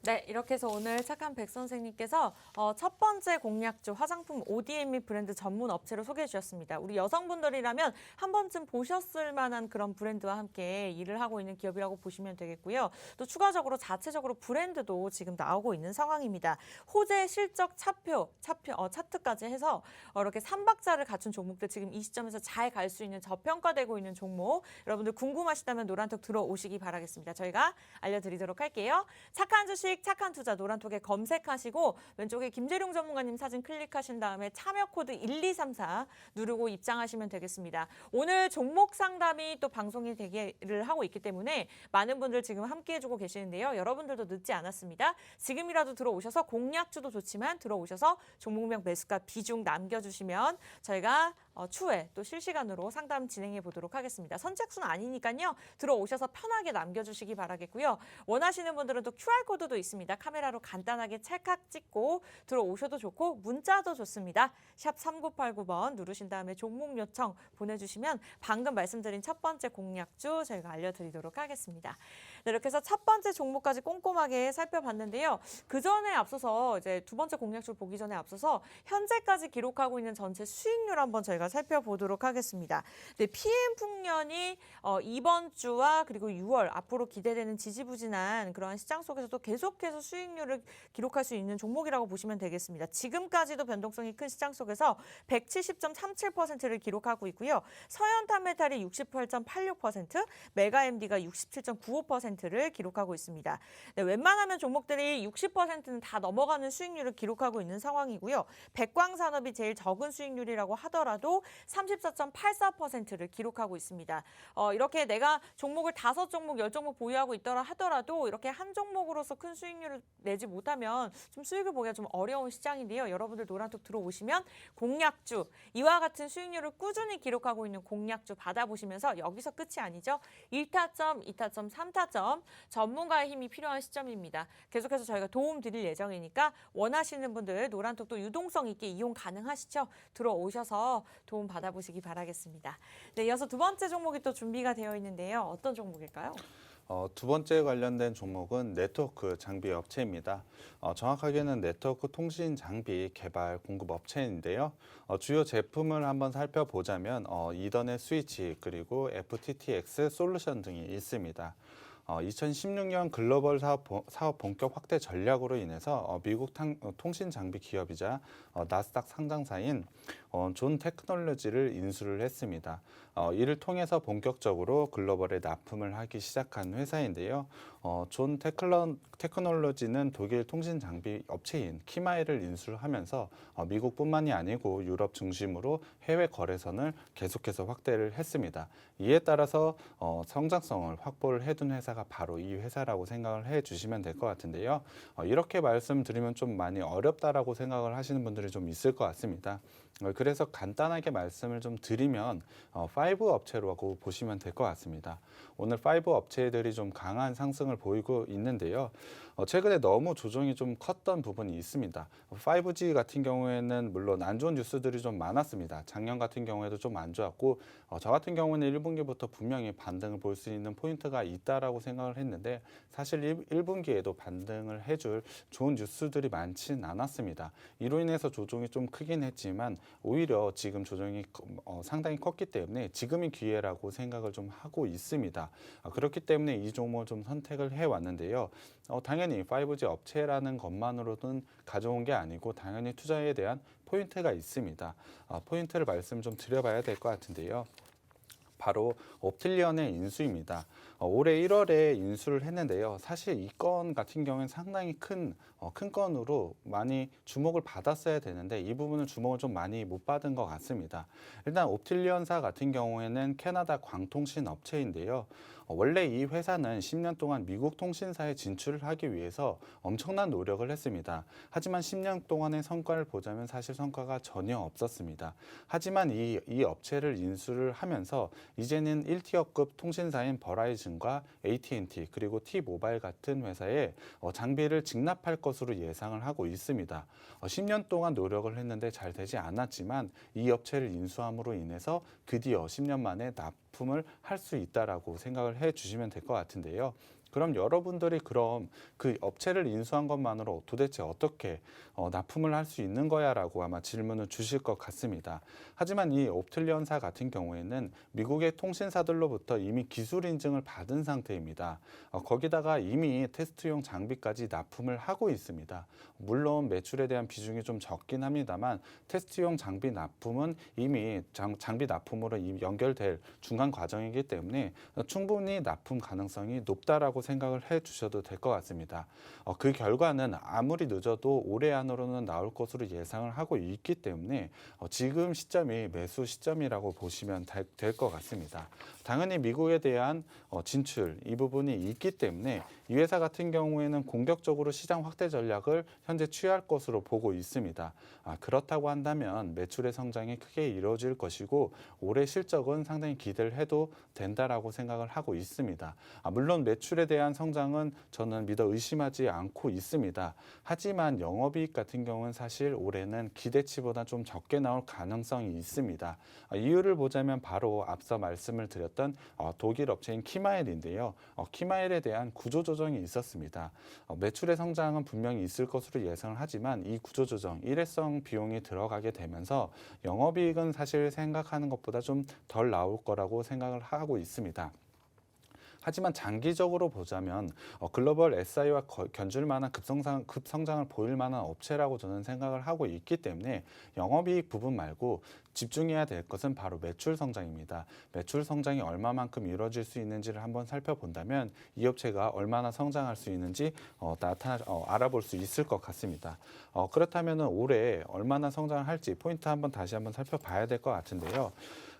네, 이렇게 해서 오늘 착한 백 선생님께서 첫 번째 공략주 화장품 ODM 브랜드 전문 업체로 소개해 주셨습니다. 우리 여성분들이라면 한 번쯤 보셨을 만한 그런 브랜드와 함께 일을 하고 있는 기업이라고 보시면 되겠고요. 또 추가적으로 자체적으로 브랜드도 지금 나오고 있는 상황입니다. 호재, 실적, 차트까지 해서 이렇게 3박자를 갖춘 종목들 지금 이 시점에서 잘 갈 수 있는 저평가되고 있는 종목 여러분들 궁금하시다면 노란톡 들어오시기 바라겠습니다. 저희가 알려드리도록 할게요. 착한 주식 착한 투자 노란톡에 검색하시고 왼쪽에 김재룡 전문가님 사진 클릭하신 다음에 참여 코드 1234 누르고 입장하시면 되겠습니다. 오늘 종목 상담이 또 방송이 되기를 하고 있기 때문에 많은 분들 지금 함께 해주고 계시는데요. 여러분들도 늦지 않았습니다. 지금이라도 들어오셔서 공략주도 좋지만 들어오셔서 종목명 매수가 비중 남겨주시면 저희가 추후에 또 실시간으로 상담 진행해 보도록 하겠습니다. 선착순 아니니까요. 들어오셔서 편하게 남겨주시기 바라겠고요. 원하시는 분들은 또 QR코드도 있습니다. 카메라로 간단하게 찰칵 찍고 들어오셔도 좋고 문자도 좋습니다. 샵 3989번 누르신 다음에 종목 요청 보내주시면 방금 말씀드린 첫 번째 공략주 저희가 알려드리도록 하겠습니다. 네, 이렇게 해서 첫 번째 종목까지 꼼꼼하게 살펴봤는데요. 그 전에 앞서서 이제 두 번째 공략주를 보기 전에 앞서서 현재까지 기록하고 있는 전체 수익률 한번 저희가 살펴보도록 하겠습니다. 네, PM풍년이 이번 주와 그리고 6월 앞으로 기대되는 지지부진한 그러한 시장 속에서도 계속해서 수익률을 기록할 수 있는 종목이라고 보시면 되겠습니다. 지금까지도 변동성이 큰 시장 속에서 170.37%를 기록하고 있고요. 서현탄메탈이 68.86%, 메가MD가 67.95%를 기록하고 있습니다. 네, 웬만하면 종목들이 60%는 다 넘어가는 수익률을 기록하고 있는 상황이고요. 백광산업이 제일 적은 수익률이라고 하더라도 34.84%를 기록하고 있습니다. 이렇게 내가 종목을 5종목, 10종목 보유하고 있더라 하더라도 이렇게 한 종목으로서 큰 수익률을 내지 못하면 좀 수익을 보기가 좀 어려운 시장인데요. 여러분들 노란톡 들어오시면 공략주, 이와 같은 수익률을 꾸준히 기록하고 있는 공략주 받아보시면서 여기서 끝이 아니죠. 1타점, 2타점, 3타점 전문가의 힘이 필요한 시점입니다. 계속해서 저희가 도움 드릴 예정이니까 원하시는 분들 노란톡도 유동성 있게 이용 가능하시죠? 들어오셔서 도움 받아보시기 바라겠습니다. 네, 이어서 두 번째 종목이 또 준비가 되어 있는데요. 어떤 종목일까요? 두 번째 관련된 종목은 네트워크 장비 업체입니다. 정확하게는 네트워크 통신 장비 개발 공급 업체인데요. 주요 제품을 한번 살펴보자면 이더넷 스위치 그리고 FTTX 솔루션 등이 있습니다. 2016년 글로벌 사업 본격 확대 전략으로 인해서 미국 통신 장비 기업이자 나스닥 상장사인 존 테크놀로지를 인수를 했습니다. 이를 통해서 본격적으로 글로벌에 납품을 하기 시작한 회사인데요. 존 테크놀로지는 독일 통신 장비 업체인 키마이를 인수를 하면서 미국뿐만이 아니고 유럽 중심으로 해외 거래선을 계속해서 확대를 했습니다. 이에 따라서 성장성을 확보를 해둔 회사가 바로 이 회사라고 생각을 해주시면 될 것 같은데요. 이렇게 말씀드리면 좀 많이 어렵다라고 생각을 하시는 분들이 좀 있을 것 같습니다. 그래서 간단하게 말씀을 좀 드리면 5 업체라고 보시면 될 것 같습니다. 오늘 5 업체들이 좀 강한 상승을 보이고 있는데요. 최근에 너무 조정이 좀 컸던 부분이 있습니다. 5G 같은 경우에는 물론 안 좋은 뉴스들이 좀 많았습니다. 작년 같은 경우에도 좀 안 좋았고 저 같은 경우는 1분기부터 분명히 반등을 볼 수 있는 포인트가 있다라고 생각을 했는데 사실 1분기에도 반등을 해줄 좋은 뉴스들이 많지는 않았습니다. 이로 인해서 조정이 좀 크긴 했지만 오히려 지금 조정이 상당히 컸기 때문에 지금이 기회라고 생각을 좀 하고 있습니다. 그렇기 때문에 이 종목을 좀 선택을 해왔는데요. 당연히 단순히 5G 업체라는 것만으로는 가져온 게 아니고 당연히 투자에 대한 포인트가 있습니다. 포인트를 말씀 좀 드려봐야 될 것 같은데요. 바로 옵틸리언의 인수입니다. 올해 1월에 인수를 했는데요. 사실 이 건 같은 경우에는 상당히 큰 건으로 많이 주목을 받았어야 되는데 이 부분은 주목을 좀 많이 못 받은 것 같습니다. 일단 옵틸리언사 같은 경우에는 캐나다 광통신 업체인데요. 원래 이 회사는 10년 동안 미국 통신사에 진출을 하기 위해서 엄청난 노력을 했습니다. 하지만 10년 동안의 성과를 보자면 사실 성과가 전혀 없었습니다. 하지만 이 업체를 인수를 하면서 이제는 1티어급 통신사인 버라이즌과 AT&T 그리고 T-모바일 같은 회사에 장비를 직납할 것으로 예상을 하고 있습니다. 10년 동안 노력을 했는데 잘 되지 않았지만 이 업체를 인수함으로 인해서 드디어 10년 만에 납품을 할 수 있다라고 생각을 해 주시면 될 것 같은데요. 그럼 여러분들이 그 업체를 인수한 것만으로 도대체 어떻게 납품을 할 수 있는 거야라고 아마 질문을 주실 것 같습니다. 하지만 이 옵틸리언사 같은 경우에는 미국의 통신사들로부터 이미 기술 인증을 받은 상태입니다. 거기다가 이미 테스트용 장비까지 납품을 하고 있습니다. 물론 매출에 대한 비중이 좀 적긴 합니다만 테스트용 장비 납품은 이미 장비 납품으로 연결될 중간 과정이기 때문에 충분히 납품 가능성이 높다라고 생각을 해 주셔도 될 것 같습니다. 그 결과는 아무리 늦어도 올해 안으로는 나올 것으로 예상을 하고 있기 때문에 지금 시점이 매수 시점이라고 보시면 될 것 같습니다. 당연히 미국에 대한 진출 이 부분이 있기 때문에 이 회사 같은 경우에는 공격적으로 시장 확대 전략을 현재 취할 것으로 보고 있습니다. 그렇다고 한다면 매출의 성장이 크게 이루어질 것이고 올해 실적은 상당히 기대를 해도 된다라고 생각을 하고 있습니다. 물론 매출에 대한 성장은 저는 믿어 의심하지 않고 있습니다. 하지만 영업이익 같은 경우는 사실 올해는 기대치보다 좀 적게 나올 가능성이 있습니다. 이유를 보자면 바로 앞서 말씀을 드렸던 독일 업체인 키마일인데요. 키마일에 대한 구조조정이 있었습니다. 매출의 성장은 분명히 있을 것으로 예상을 하지만 이 구조조정, 일회성 비용이 들어가게 되면서 영업이익은 사실 생각하는 것보다 좀 덜 나올 거라고 생각을 하고 있습니다. 하지만 장기적으로 보자면 글로벌 SI와 견줄 만한 급성장을 보일 만한 업체라고 저는 생각을 하고 있기 때문에 영업이익 부분 말고 집중해야 될 것은 바로 매출 성장입니다. 매출 성장이 얼마만큼 이루어질 수 있는지를 한번 살펴본다면 이 업체가 얼마나 성장할 수 있는지 알아볼 수 있을 것 같습니다. 그렇다면 올해 얼마나 성장을 할지 포인트 다시 한번 살펴봐야 될 것 같은데요.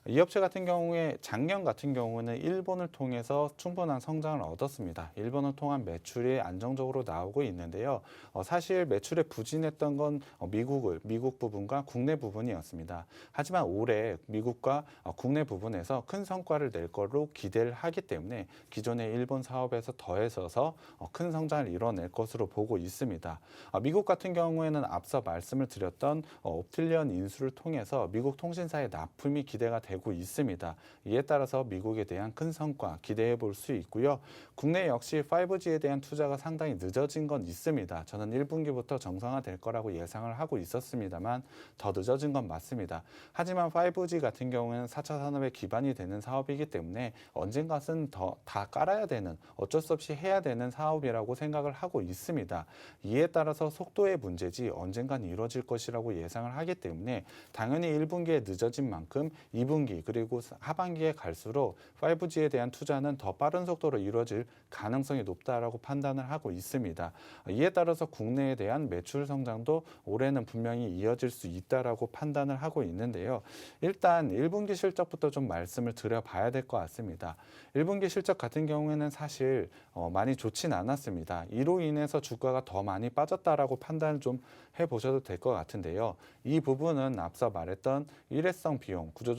이 업체 같은 경우에 작년 같은 경우는 일본을 통해서 충분한 성장을 얻었습니다. 일본을 통한 매출이 안정적으로 나오고 있는데요. 사실 매출에 부진했던 건 미국 부분과 국내 부분이었습니다. 하지만 올해 미국과 국내 부분에서 큰 성과를 낼 걸로 기대를 하기 때문에 기존의 일본 사업에서 더해서서 큰 성장을 이뤄낼 것으로 보고 있습니다. 미국 같은 경우에는 앞서 말씀을 드렸던 옵틸리언 인수를 통해서 미국 통신사의 납품이 기대가 되고 있습니다. 이에 따라서 미국에 대한 큰 성과 기대해 볼 수 있고요. 국내 역시 5G에 대한 투자가 상당히 늦어진 건 있습니다. 저는 1분기부터 정상화될 거라고 예상을 하고 있었습니다만 더 늦어진 건 맞습니다. 하지만 5G 같은 경우에는 4차 산업의 기반이 되는 사업이기 때문에 언젠가는 다 깔아야 되는 어쩔 수 없이 해야 되는 사업이라고 생각을 하고 있습니다. 이에 따라서 속도의 문제지 언젠간 이루어질 것이라고 예상을 하기 때문에 당연히 1분기에 늦어진 만큼 2분기 그리고 하반기에 갈수록 5G에 대한 투자는 더 빠른 속도로 이루어질 가능성이 높다라고 판단을 하고 있습니다. 이에 따라서 국내에 대한 매출 성장도 올해는 분명히 이어질 수 있다라고 판단을 하고 있는데요. 일단 1분기 실적부터 좀 말씀을 드려봐야 될 것 같습니다. 1분기 실적 같은 경우에는 사실 많이 좋진 않았습니다. 이로 인해서 주가가 더 많이 빠졌다라고 판단을 좀 해보셔도 될 것 같은데요. 이 부분은 앞서 말했던 일회성 비용, 구조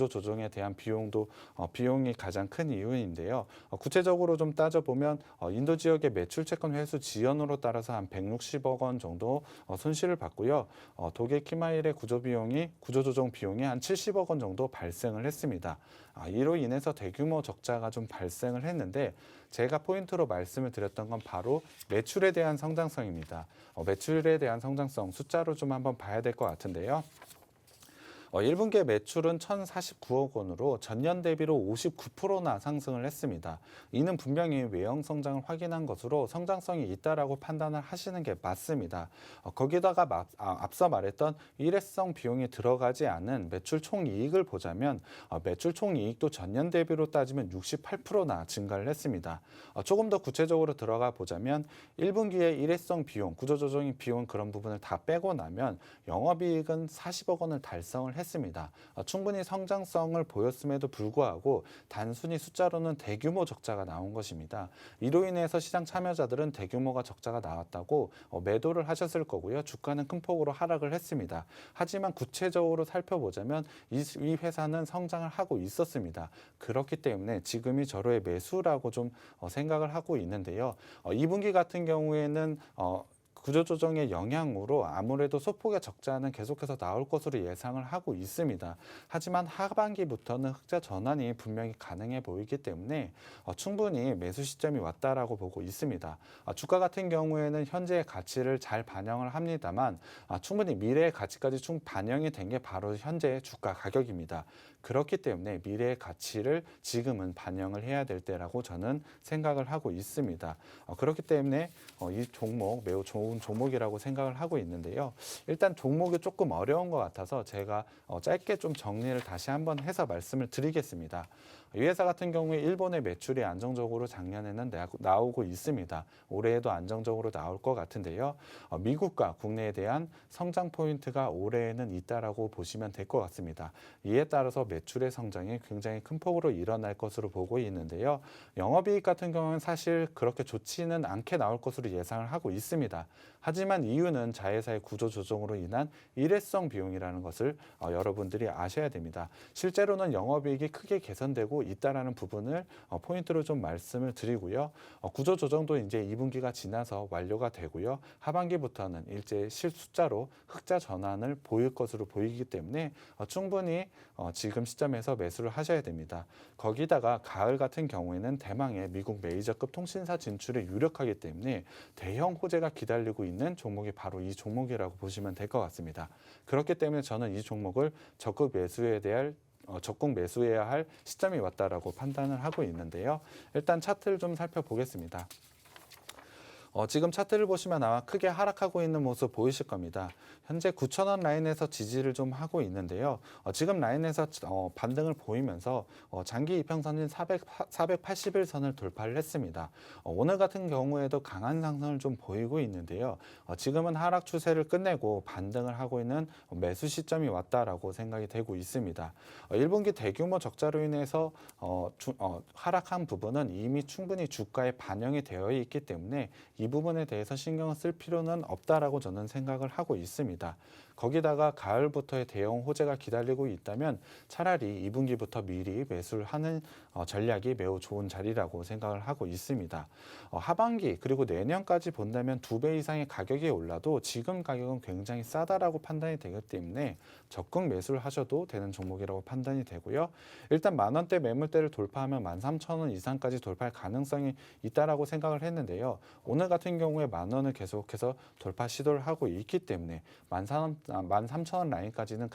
조정에 대한 비용이 가장 큰 이유인데요. 구체적으로 좀 따져보면 인도 지역의 매출 채권 회수 지연으로 따라서 한 160억 원 정도 손실을 봤고요. 독일 키마일의 구조 조정 비용이 한 70억 원 정도 발생을 했습니다. 이로 인해서 대규모 적자가 좀 발생을 했는데 제가 포인트로 말씀을 드렸던 건 바로 매출에 대한 성장성입니다. 매출에 대한 성장성 숫자로 좀 한번 봐야 될 것 같은데요. 1분기의 매출은 1,049억 원으로 전년 대비로 59%나 상승을 했습니다. 이는 분명히 외형 성장을 확인한 것으로 성장성이 있다라고 판단을 하시는 게 맞습니다. 거기다가 앞서 말했던 일회성 비용이 들어가지 않은 매출 총이익을 보자면 매출 총이익도 전년 대비로 따지면 68%나 증가를 했습니다. 조금 더 구체적으로 들어가 보자면 1분기에 일회성 비용, 구조조정의 비용 그런 부분을 다 빼고 나면 영업이익은 40억 원을 달성을 했습니다. 충분히 성장성을 보였음에도 불구하고 단순히 숫자로는 대규모 적자가 나온 것입니다. 이로 인해서 시장 참여자들은 대규모가 적자가 나왔다고 매도를 하셨을 거고요. 주가는 큰 폭으로 하락을 했습니다. 하지만 구체적으로 살펴보자면 이 회사는 성장을 하고 있었습니다. 그렇기 때문에 지금이 절호의 매수라고 좀 생각을 하고 있는데요. 2분기 같은 경우에는 구조조정의 영향으로 아무래도 소폭의 적자는 계속해서 나올 것으로 예상을 하고 있습니다. 하지만 하반기부터는 흑자 전환이 분명히 가능해 보이기 때문에 충분히 매수 시점이 왔다라고 보고 있습니다. 주가 같은 경우에는 현재의 가치를 잘 반영을 합니다만 충분히 미래의 가치까지 반영이 된 게 바로 현재의 주가 가격입니다. 그렇기 때문에 미래의 가치를 지금은 반영을 해야 될 때라고 저는 생각을 하고 있습니다. 그렇기 때문에 이 종목 매우 좋은 종목이라고 생각을 하고 있는데요. 일단 종목이 조금 어려운 것 같아서 제가 짧게 좀 정리를 다시 한번 해서 말씀을 드리겠습니다. 이 회사 같은 경우에 일본의 매출이 안정적으로 작년에는 나오고 있습니다. 올해에도 안정적으로 나올 것 같은데요. 미국과 국내에 대한 성장 포인트가 올해에는 있다라고 보시면 될 것 같습니다. 이에 따라서 매출의 성장이 굉장히 큰 폭으로 일어날 것으로 보고 있는데요. 영업이익 같은 경우는 사실 그렇게 좋지는 않게 나올 것으로 예상을 하고 있습니다. 하지만 이유는 자회사의 구조 조정으로 인한 일회성 비용이라는 것을 여러분들이 아셔야 됩니다. 실제로는 영업이익이 크게 개선되고 있다라는 부분을 포인트로 좀 말씀을 드리고요. 구조 조정도 이제 2분기가 지나서 완료가 되고요. 하반기부터는 일제 실숫자로 흑자 전환을 보일 것으로 보이기 때문에 충분히 지금 시점에서 매수를 하셔야 됩니다. 거기다가 가을 같은 경우에는 대망의 미국 메이저급 통신사 진출에 유력하기 때문에 대형 호재가 기다리고 있는 종목이 바로 이 종목이라고 보시면 될 것 같습니다. 그렇기 때문에 저는 이 종목을 적극 매수해야 할 시점이 왔다라고 판단을 하고 있는데요. 일단 차트를 좀 살펴보겠습니다. 지금 차트를 보시면 아마 크게 하락하고 있는 모습 보이실 겁니다. 현재 9,000원 라인에서 지지를 좀 하고 있는데요. 지금 라인에서 반등을 보이면서 장기 이평선인 481선을 돌파를 했습니다. 오늘 같은 경우에도 강한 상승을 좀 보이고 있는데요. 지금은 하락 추세를 끝내고 반등을 하고 있는 매수 시점이 왔다라고 생각이 되고 있습니다. 1분기 대규모 적자로 인해서 하락한 부분은 이미 충분히 주가에 반영이 되어 있기 때문에 이 부분에 대해서 신경을 쓸 필요는 없다라고 저는 생각을 하고 있습니다. 거기다가 가을부터의 대형 호재가 기다리고 있다면 차라리 2분기부터 미리 매수를 하는 전략이 매우 좋은 자리라고 생각을 하고 있습니다. 하반기 그리고 내년까지 본다면 2배 이상의 가격이 올라도 지금 가격은 굉장히 싸다라고 판단이 되기 때문에 적극 매수를 하셔도 되는 종목이라고 판단이 되고요. 일단 만원대 매물대를 돌파하면 13,000원 이상까지 돌파할 가능성이 있다라고 생각을 했는데요. 오늘 같은 경우에 만원을 계속해서 돌파 시도를 하고 있기 때문에 13,000원 라인까지는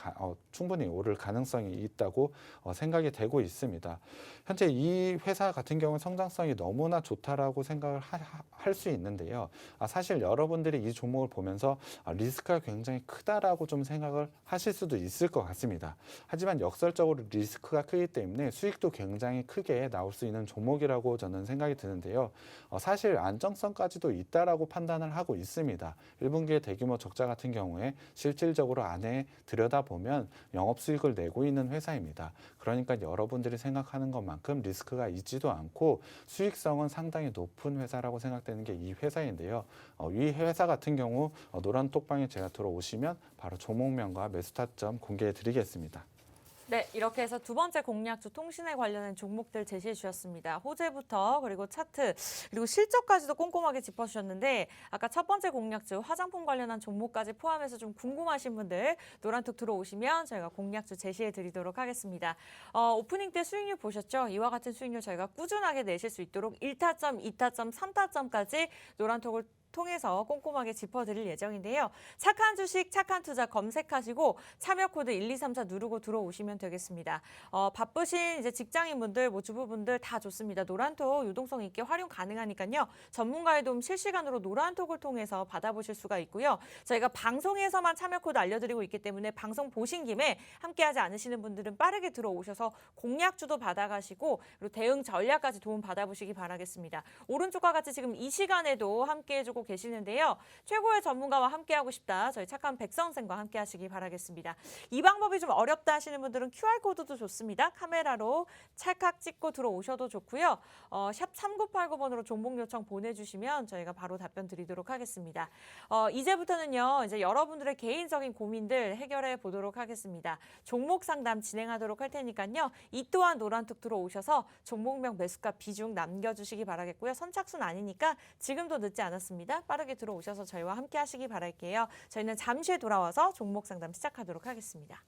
충분히 오를 가능성이 있다고 생각이 되고 있습니다. 현재 이 회사 같은 경우는 성장성이 너무나 좋다라고 생각을 할 수 있는데요. 사실 여러분들이 이 종목을 보면서 리스크가 굉장히 크다라고 좀 생각을 하실 수도 있을 것 같습니다. 하지만 역설적으로 리스크가 크기 때문에 수익도 굉장히 크게 나올 수 있는 종목이라고 저는 생각이 드는데요. 사실 안정성까지도 있다라고 판단을 하고 있습니다. 1분기에 대규모 적자 같은 경우에 실질적으로 안에 들여다보면 영업수익을 내고 있는 회사입니다. 그러니까 여러분들이 생각하는 것만큼 리스크가 있지도 않고 수익성은 상당히 높은 회사라고 생각되는 게 이 회사인데요. 이 회사 같은 경우 노란 톡방에 제가 들어오시면 바로 종목명과 매수 타점 공개해 드리겠습니다. 네, 이렇게 해서 두 번째 공략주 통신에 관련된 종목들 제시해 주셨습니다. 호재부터 그리고 차트 그리고 실적까지도 꼼꼼하게 짚어주셨는데 아까 첫 번째 공략주 화장품 관련한 종목까지 포함해서 좀 궁금하신 분들 노란톡 들어오시면 저희가 공략주 제시해 드리도록 하겠습니다. 오프닝 때 수익률 보셨죠? 이와 같은 수익률 저희가 꾸준하게 내실 수 있도록 1타점, 2타점, 3타점까지 노란톡을 통해서 꼼꼼하게 짚어드릴 예정인데요. 착한 주식, 착한 투자 검색하시고 참여 코드 1234 누르고 들어오시면 되겠습니다. 바쁘신 이제 직장인분들, 주부분들 다 좋습니다. 노란톡 유동성 있게 활용 가능하니까요. 전문가의 도움 실시간으로 노란톡을 통해서 받아보실 수가 있고요. 저희가 방송에서만 참여 코드 알려드리고 있기 때문에 방송 보신 김에 함께하지 않으시는 분들은 빠르게 들어오셔서 공약주도 받아가시고 그리고 대응 전략까지 도움 받아보시기 바라겠습니다. 오른쪽과 같이 지금 이 시간에도 함께해주고 계시는데요. 최고의 전문가와 함께하고 싶다. 저희 착한 백 선생과 함께하시기 바라겠습니다. 이 방법이 좀 어렵다 하시는 분들은 QR코드도 좋습니다. 카메라로 찰칵 찍고 들어오셔도 좋고요. 샵 3989번으로 종목 요청 보내주시면 저희가 바로 답변 드리도록 하겠습니다. 이제부터는요. 이제 여러분들의 개인적인 고민들 해결해 보도록 하겠습니다. 종목 상담 진행하도록 할 테니까요. 이 또한 노란톡 들어오셔서 종목명 매수가 비중 남겨주시기 바라겠고요. 선착순 아니니까 지금도 늦지 않았습니다. 빠르게 들어오셔서 저희와 함께 하시기 바랄게요. 저희는 잠시 후에 돌아와서 종목 상담 시작하도록 하겠습니다.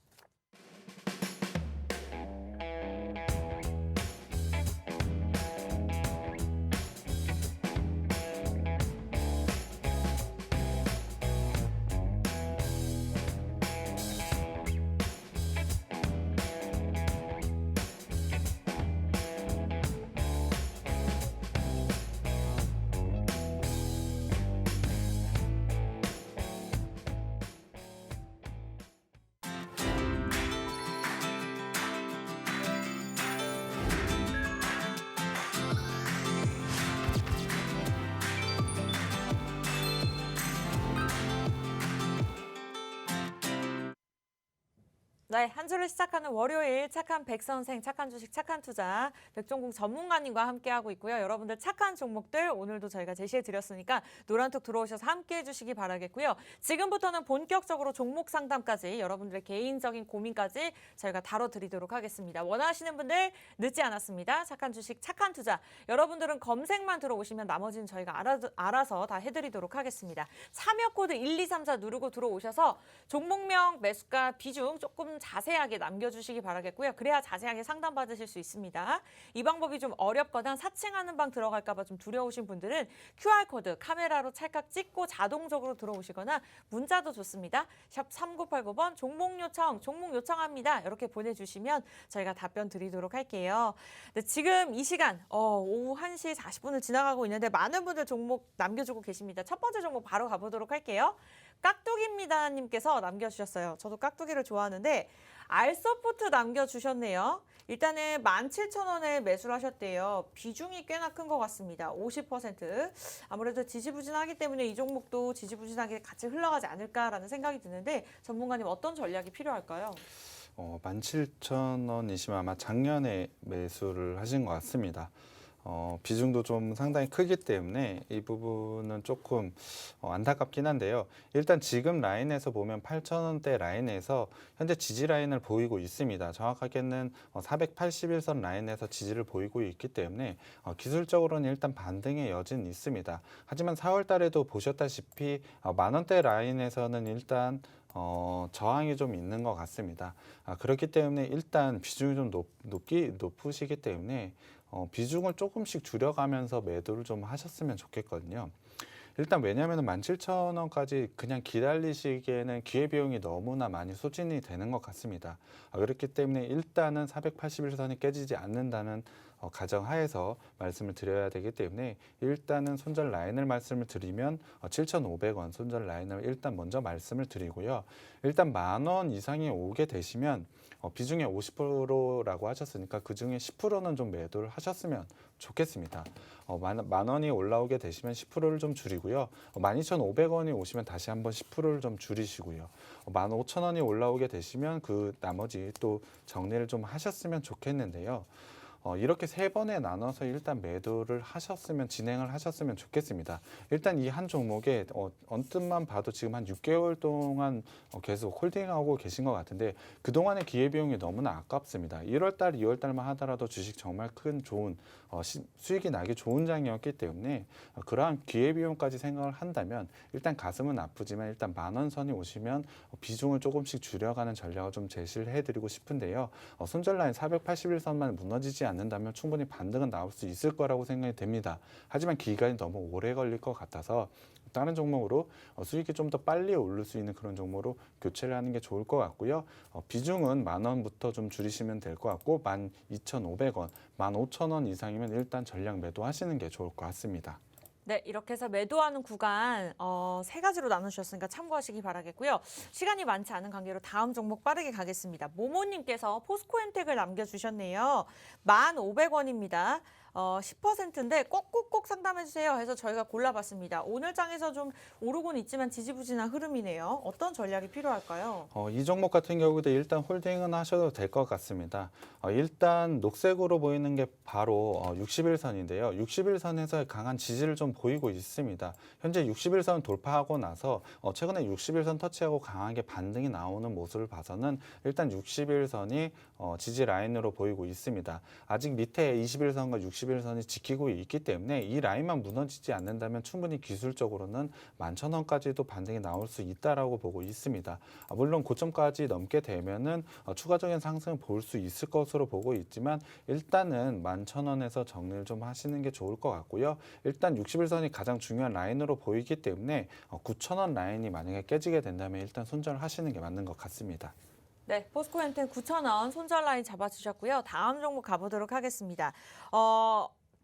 네, 한 주를 시작하는 월요일 착한 백 선생, 착한 주식, 착한 투자 백종국 전문가님과 함께하고 있고요. 여러분들 착한 종목들 오늘도 저희가 제시해드렸으니까 노란톡 들어오셔서 함께해 주시기 바라겠고요. 지금부터는 본격적으로 종목 상담까지 여러분들의 개인적인 고민까지 저희가 다뤄드리도록 하겠습니다. 원하시는 분들 늦지 않았습니다. 착한 주식, 착한 투자. 여러분들은 검색만 들어오시면 나머지는 저희가 알아서 다 해드리도록 하겠습니다. 참여 코드 1234 누르고 들어오셔서 종목명, 매수가, 비중 조금 자세하게 남겨주시기 바라겠고요. 그래야 자세하게 상담받으실 수 있습니다. 이 방법이 좀 어렵거나 사칭하는 방 들어갈까 봐 좀 두려우신 분들은 QR코드 카메라로 찰칵 찍고 자동적으로 들어오시거나 문자도 좋습니다. 샵 3989번 종목 요청합니다. 이렇게 보내주시면 저희가 답변 드리도록 할게요. 네, 지금 이 시간 오후 1시 40분을 지나가고 있는데 많은 분들 종목 남겨주고 계십니다. 첫 번째 종목 바로 가보도록 할게요. 깍두기입니다 님께서 남겨주셨어요. 저도 깍두기를 좋아하는데 알서포트 남겨주셨네요. 일단은 17,000원에 매수를 하셨대요. 비중이 꽤나 큰 것 같습니다. 50%. 아무래도 지지부진하기 때문에 이 종목도 지지부진하게 같이 흘러가지 않을까라는 생각이 드는데 전문가님 어떤 전략이 필요할까요? 17,000원이시면 아마 작년에 매수를 하신 것 같습니다. 비중도 좀 상당히 크기 때문에 이 부분은 조금 안타깝긴 한데요. 일단 지금 라인에서 보면 8,000원대 라인에서 현재 지지 라인을 보이고 있습니다. 정확하게는 481선 라인에서 지지를 보이고 있기 때문에 기술적으로는 일단 반등의 여지는 있습니다. 하지만 4월 달에도 보셨다시피 만원대 라인에서는 일단 저항이 좀 있는 것 같습니다. 그렇기 때문에 일단 비중이 좀 높으시기 때문에 비중을 조금씩 줄여가면서 매도를 좀 하셨으면 좋겠거든요. 일단 왜냐하면 17,000원까지 그냥 기다리시기에는 기회비용이 너무나 많이 소진이 되는 것 같습니다. 그렇기 때문에 일단은 481선이 깨지지 않는다는 가정하에서 말씀을 드려야 되기 때문에 일단은 손절 라인을 말씀을 드리면 7,500원 손절 라인을 일단 먼저 말씀을 드리고요. 일단 10,000원 이상이 오게 되시면 비중의 50%라고 하셨으니까 그중에 10%는 좀 매도를 하셨으면 좋겠습니다. 만 원이 올라오게 되시면 10%를 좀 줄이고요. 12,500원이 오시면 다시 한번 10%를 좀 줄이시고요. 15,000원이 올라오게 되시면 그 나머지 또 정리를 좀 하셨으면 좋겠는데요. 이렇게 세 번에 나눠서 일단 매도를 하셨으면 진행을 하셨으면 좋겠습니다. 일단 이 한 종목에 언뜻만 봐도 지금 한 6개월 동안 계속 홀딩하고 계신 것 같은데 그동안의 기회비용이 너무나 아깝습니다. 1월 달, 2월 달만 하더라도 주식 정말 큰 좋은 수익이 나기 좋은 장이었기 때문에 그러한 기회비용까지 생각을 한다면 일단 가슴은 아프지만 일단 10,000원 선이 오시면 비중을 조금씩 줄여가는 전략을 좀 제시를 해드리고 싶은데요. 손절 라인 481선만 무너지지 않는다면 충분히 반등은 나올 수 있을 거라고 생각이 됩니다. 하지만 기간이 너무 오래 걸릴 것 같아서 다른 종목으로 수익이 좀 더 빨리 오를 수 있는 그런 종목으로 교체를 하는 게 좋을 것 같고요. 비중은 10,000원부터 좀 줄이시면 될 것 같고 12,500원, 15,000원 이상이면 일단 전량 매도하시는 게 좋을 것 같습니다. 네, 이렇게 해서 매도하는 구간 세 가지로 나누셨으니까 참고하시기 바라겠고요. 시간이 많지 않은 관계로 다음 종목 빠르게 가겠습니다. 모모님께서 포스코엔텍을 남겨주셨네요. 1,500원입니다. 10%인데 꼭꼭꼭 상담해주세요 해서 저희가 골라봤습니다. 오늘 장에서 좀 오르곤 있지만 지지부진한 흐름이네요. 어떤 전략이 필요할까요? 이 종목 같은 경우도 일단 홀딩은 하셔도 될 것 같습니다. 일단 녹색으로 보이는 게 바로 60일선인데요. 60일선에서 강한 지지를 좀 보이고 있습니다. 현재 60일선 돌파하고 나서 최근에 60일선 터치하고 강하게 반등이 나오는 모습을 봐서는 일단 60일선이 지지 라인으로 보이고 있습니다. 아직 밑에 21선과 60일선이 지키고 있기 때문에 이 라인만 무너지지 않는다면 충분히 기술적으로는 11,000원까지도 반등이 나올 수 있다라고 보고 있습니다. 물론 고점까지 넘게 되면은 추가적인 상승을 볼 수 있을 것으로 보고 있지만 일단은 11,000원에서 정리를 좀 하시는 게 좋을 것 같고요. 일단 60일선이 가장 중요한 라인으로 보이기 때문에 9,000원 라인이 만약에 깨지게 된다면 일단 손절하시는 게 맞는 것 같습니다. 네, 포스코엔텍 9,000원 손절 라인 잡아주셨고요. 다음 종목 가보도록 하겠습니다.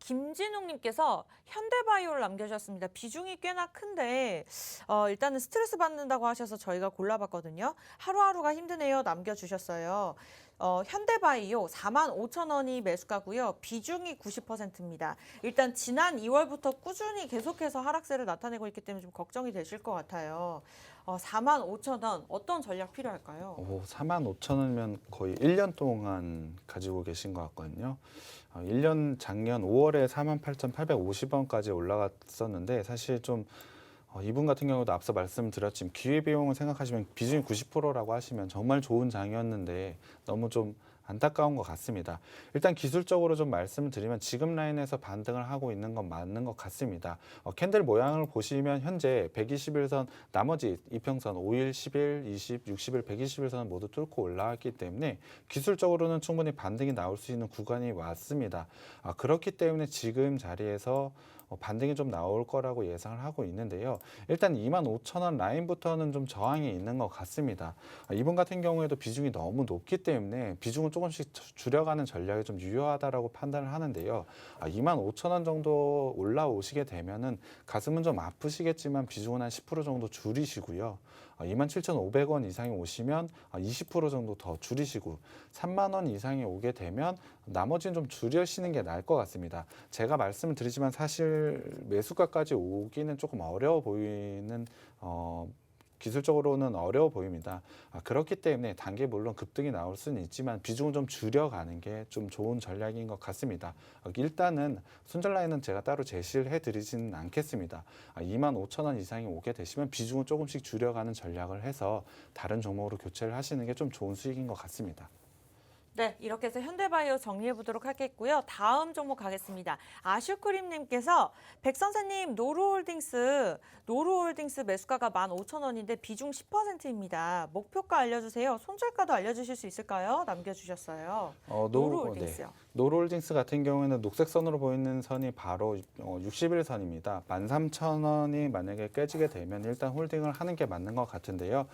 김진웅님께서 현대바이오를 남겨주셨습니다. 비중이 꽤나 큰데 일단은 스트레스 받는다고 하셔서 저희가 골라봤거든요. 하루하루가 힘드네요 남겨주셨어요. 현대바이오 45,000원이 매수가고요. 비중이 90%입니다. 일단 지난 2월부터 꾸준히 계속해서 하락세를 나타내고 있기 때문에 좀 걱정이 되실 것 같아요. 45,000원 어떤 전략 필요할까요? 45,000원이면 거의 1년 동안 가지고 계신 것 같거든요. 1년 작년 5월에 48,850원까지 올라갔었는데 사실 좀 이분 같은 경우도 앞서 말씀드렸지만 기회비용을 생각하시면 비중이 90%라고 하시면 정말 좋은 장이었는데 너무 좀 안타까운 것 같습니다. 일단 기술적으로 좀 말씀을 드리면 지금 라인에서 반등을 하고 있는 건 맞는 것 같습니다. 캔들 모양을 보시면 현재 121선 나머지 이평선 5일, 10일, 20, 60일, 121선 모두 뚫고 올라왔기 때문에 기술적으로는 충분히 반등이 나올 수 있는 구간이 왔습니다. 그렇기 때문에 지금 자리에서 반등이 좀 나올 거라고 예상을 하고 있는데요. 일단 25,000원 라인부터는 좀 저항이 있는 것 같습니다. 이분 같은 경우에도 비중이 너무 높기 때문에 비중을 조금씩 줄여가는 전략이 좀 유효하다라고 판단을 하는데요. 25,000원 정도 올라오시게 되면은 가슴은 좀 아프시겠지만 비중은 한 10% 정도 줄이시고요. 27,500원 이상이 오시면 20% 정도 더 줄이시고 3만 원 이상이 오게 되면 나머지는 좀 줄이시는 게 나을 것 같습니다. 제가 말씀을 드리지만 사실 매수가까지 오기는 조금 어려워 보이는 기술적으로는 어려워 보입니다. 그렇기 때문에 단계 물론 급등이 나올 수는 있지만 비중을 좀 줄여가는 게 좀 좋은 전략인 것 같습니다. 일단은 손절 라인은 제가 따로 제시를 해드리지는 않겠습니다. 25,000원 이상이 오게 되시면 비중을 조금씩 줄여가는 전략을 해서 다른 종목으로 교체를 하시는 게 좀 좋은 수익인 것 같습니다. 네, 이렇게 해서 현대바이오 정리해 보도록 하겠고요. 다음 종목 가겠습니다. 아슈크림님께서 백 선생님 노루홀딩스 매수가가 15,000원인데 비중 10%입니다. 목표가 알려주세요. 손절가도 알려주실 수 있을까요? 남겨주셨어요. 노루홀딩스요. 노루홀딩스 같은 경우에는 녹색 선으로 보이는 선이 바로 60일선입니다. 13,000원이 만약에 깨지게 되면 일단 홀딩을 하는 게 맞는 것 같은데요.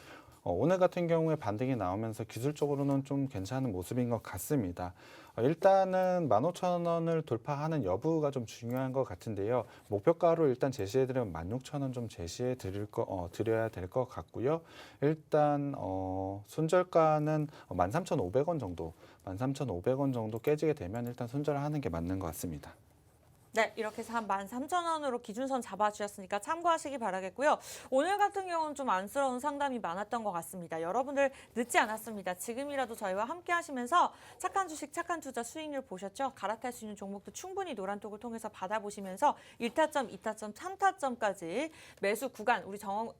오늘 같은 경우에 반등이 나오면서 기술적으로는 좀 괜찮은 모습인 것 같습니다. 일단은 15,000원을 돌파하는 여부가 좀 중요한 것 같은데요. 목표가로 일단 제시해드리면 16,000원 좀 드려야 될 것 같고요. 일단 손절가는 13,500원 정도, 13,500원 정도 깨지게 되면 일단 손절하는 게 맞는 것 같습니다. 네, 이렇게 해서 한 13,000원으로 기준선 잡아주셨으니까 참고하시기 바라겠고요. 오늘 같은 경우는 좀 안쓰러운 상담이 많았던 것 같습니다. 여러분들 늦지 않았습니다. 지금이라도 저희와 함께 하시면서 착한 주식, 착한 투자 수익률 보셨죠? 갈아탈 수 있는 종목도 충분히 노란톡을 통해서 받아보시면서 1타점, 2타점, 3타점까지 매수 구간 우리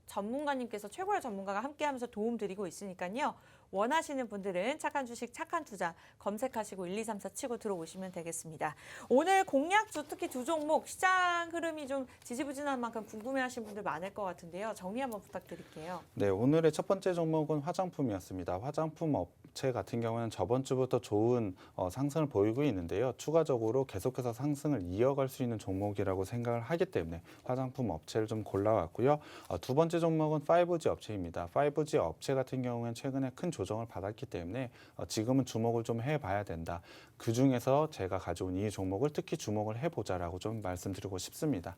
전문가님께서 최고의 전문가가 함께하면서 도움 드리고 있으니까요. 원하시는 분들은 착한 주식, 착한 투자 검색하시고 1, 2, 3, 4 치고 들어오시면 되겠습니다. 오늘 공략주 특히 두 종목 시장 흐름이 좀 지지부진한 만큼 궁금해하시는 분들 많을 것 같은데요. 정리 한번 부탁드릴게요. 네, 오늘의 첫 번째 종목은 화장품이었습니다. 화장품 업체 같은 경우는 저번 주부터 좋은 상승을 보이고 있는데요. 추가적으로 계속해서 상승을 이어갈 수 있는 종목이라고 생각을 하기 때문에 화장품 업체를 좀 골라왔고요. 두 번째 종목은 5G 업체입니다. 5G 업체 같은 경우는 최근에 큰 조정을 받았기 때문에 지금은 주목을 좀 해봐야 된다. 그중에서 제가 가져온 이 종목을 특히 주목을 해보자라고 좀 말씀드리고 싶습니다.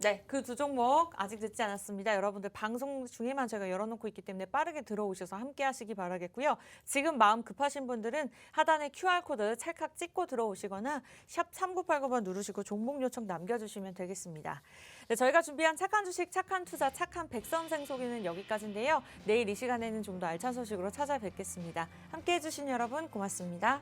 네, 그 두 종목 아직 늦지 않았습니다. 여러분들 방송 중에만 저희가 열어놓고 있기 때문에 빠르게 들어오셔서 함께 하시기 바라겠고요. 지금 마음 급하신 분들은 하단에 QR코드 찰칵 찍고 들어오시거나 샵 3989번 누르시고 종목 요청 남겨주시면 되겠습니다. 네, 저희가 준비한 착한 주식, 착한 투자, 착한 백선생 소개는 여기까지인데요. 내일 이 시간에는 좀 더 알찬 소식으로 찾아뵙겠습니다. 함께 해주신 여러분 고맙습니다.